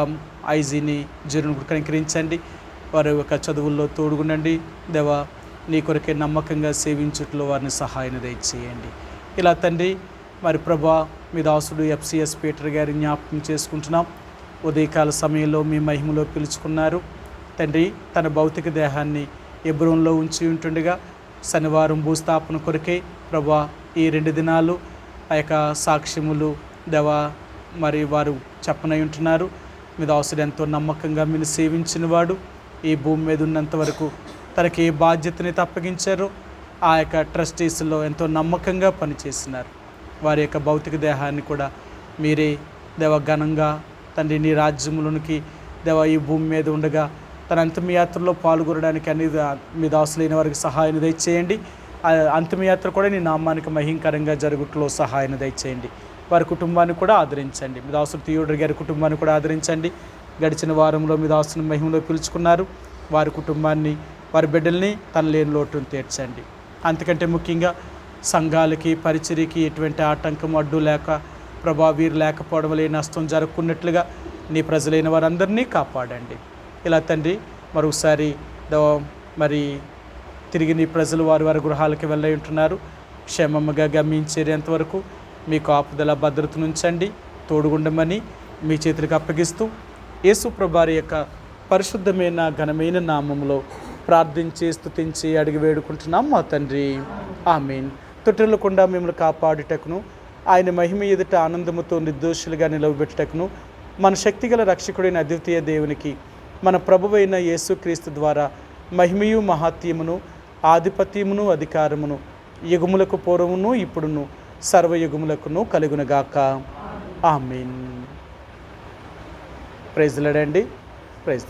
ఐజీని, జరును కూడా కనికరించండి. వారి యొక్క చదువుల్లో తోడుగుండండి. దేవా నీ కొరకే నమ్మకంగా సేవించుట్లో వారిని సహాయాన్ని దయచేయండి. ఇలా తండ్రి, మరి ప్రభా మీ దాసుడు FCS పీటర్ గారి జ్ఞాపకం చేసుకుంటున్నాం. ఉదయకాల సమయంలో మీ మహిమలో పిలుచుకున్నారు తండ్రి. తన భౌతిక దేహాన్ని హెబ్రోన్లో ఉంచి ఉంటుండగా శనివారం భూస్థాపన కొరకే ప్రభా ఈ 2 దినాలు ఆ యొక్క సాక్ష్యములు దేవా మరి వారు చెప్పనై ఉంటున్నారు. మీ దాసుడు ఎంతో నమ్మకంగా మీరు సేవించిన వాడు. ఈ భూమి మీద ఉన్నంత వరకు తనకి ఏ బాధ్యతని అప్పగించారో ఆ యొక్క ట్రస్టీస్లో ఎంతో నమ్మకంగా పనిచేసినారు. వారి యొక్క భౌతిక దేహాన్ని కూడా మీరే దేవ ఘనంగా తండ్రి నీ రాజ్యములోనికి దేవ ఈ భూమి మీద ఉండగా తన అంతిమయాత్రలో పాల్గొనడానికి అన్ని మీ దాసులైన వారికి సహాయాన్ని దయచేయండి. అంతిమయాత్ర కూడా నీ నామానికి మహింకరంగా జరుగుట్లో సహాయాన్ని దయచేయండి. వారి కుటుంబాన్ని కూడా ఆదరించండి. మీ దాసుడు థియోడర్ గారి కుటుంబాన్ని కూడా ఆదరించండి. గడిచిన వారంలో మీ దాసుని మహిమలో పిలుచుకున్నారు. వారి కుటుంబాన్ని, వారి బిడ్డల్ని తన లేని లోటును తీర్చండి. అంతకంటే ముఖ్యంగా సంఘాలకి, పరిచర్యకి ఎటువంటి ఆటంకం అడ్డు లేక ప్రభా వీరు లేకపోవడం వల్ల నష్టం జరుపుకున్నట్లుగా నీ ప్రజలైన వారందరినీ కాపాడండి. ఇలా తండ్రి, మరొకసారి మరి తిరిగి నీ ప్రజలు వారి వారి గృహాలకి వెళ్ళి ఉంటున్నారు. క్షేమంగా గమనించేంతవరకు మీ కాపుదల భద్రతను ఉంచండి, తోడుగుండమని మీ చేతులకు అప్పగిస్తూ యేసు ప్రభువారి యొక్క పరిశుద్ధమైన ఘనమైన నామంలో ప్రార్థించి స్తుతించి అడిగి వేడుకుంటున్నాం మా తండ్రి, ఆమేన్. తొట్టిల్లకుండా మిమ్మల్ని కాపాడుటకును, ఆయన మహిమ ఎదుట ఆనందముతో నిర్దోషులుగా నిలవబెట్టుటకును, మన శక్తిగల రక్షకుడైన అద్వితీయ దేవునికి మన ప్రభువైన యేసుక్రీస్తు ద్వారా మహిమయు మహాత్యమును ఆధిపత్యమును అధికారమును యుగములకు పూర్వమును ఇప్పుడును సర్వయుగములకును కలుగునుగాక. ఆమేన్. ప్రైజ్ లార్డ్ అండి. ప్రైజ్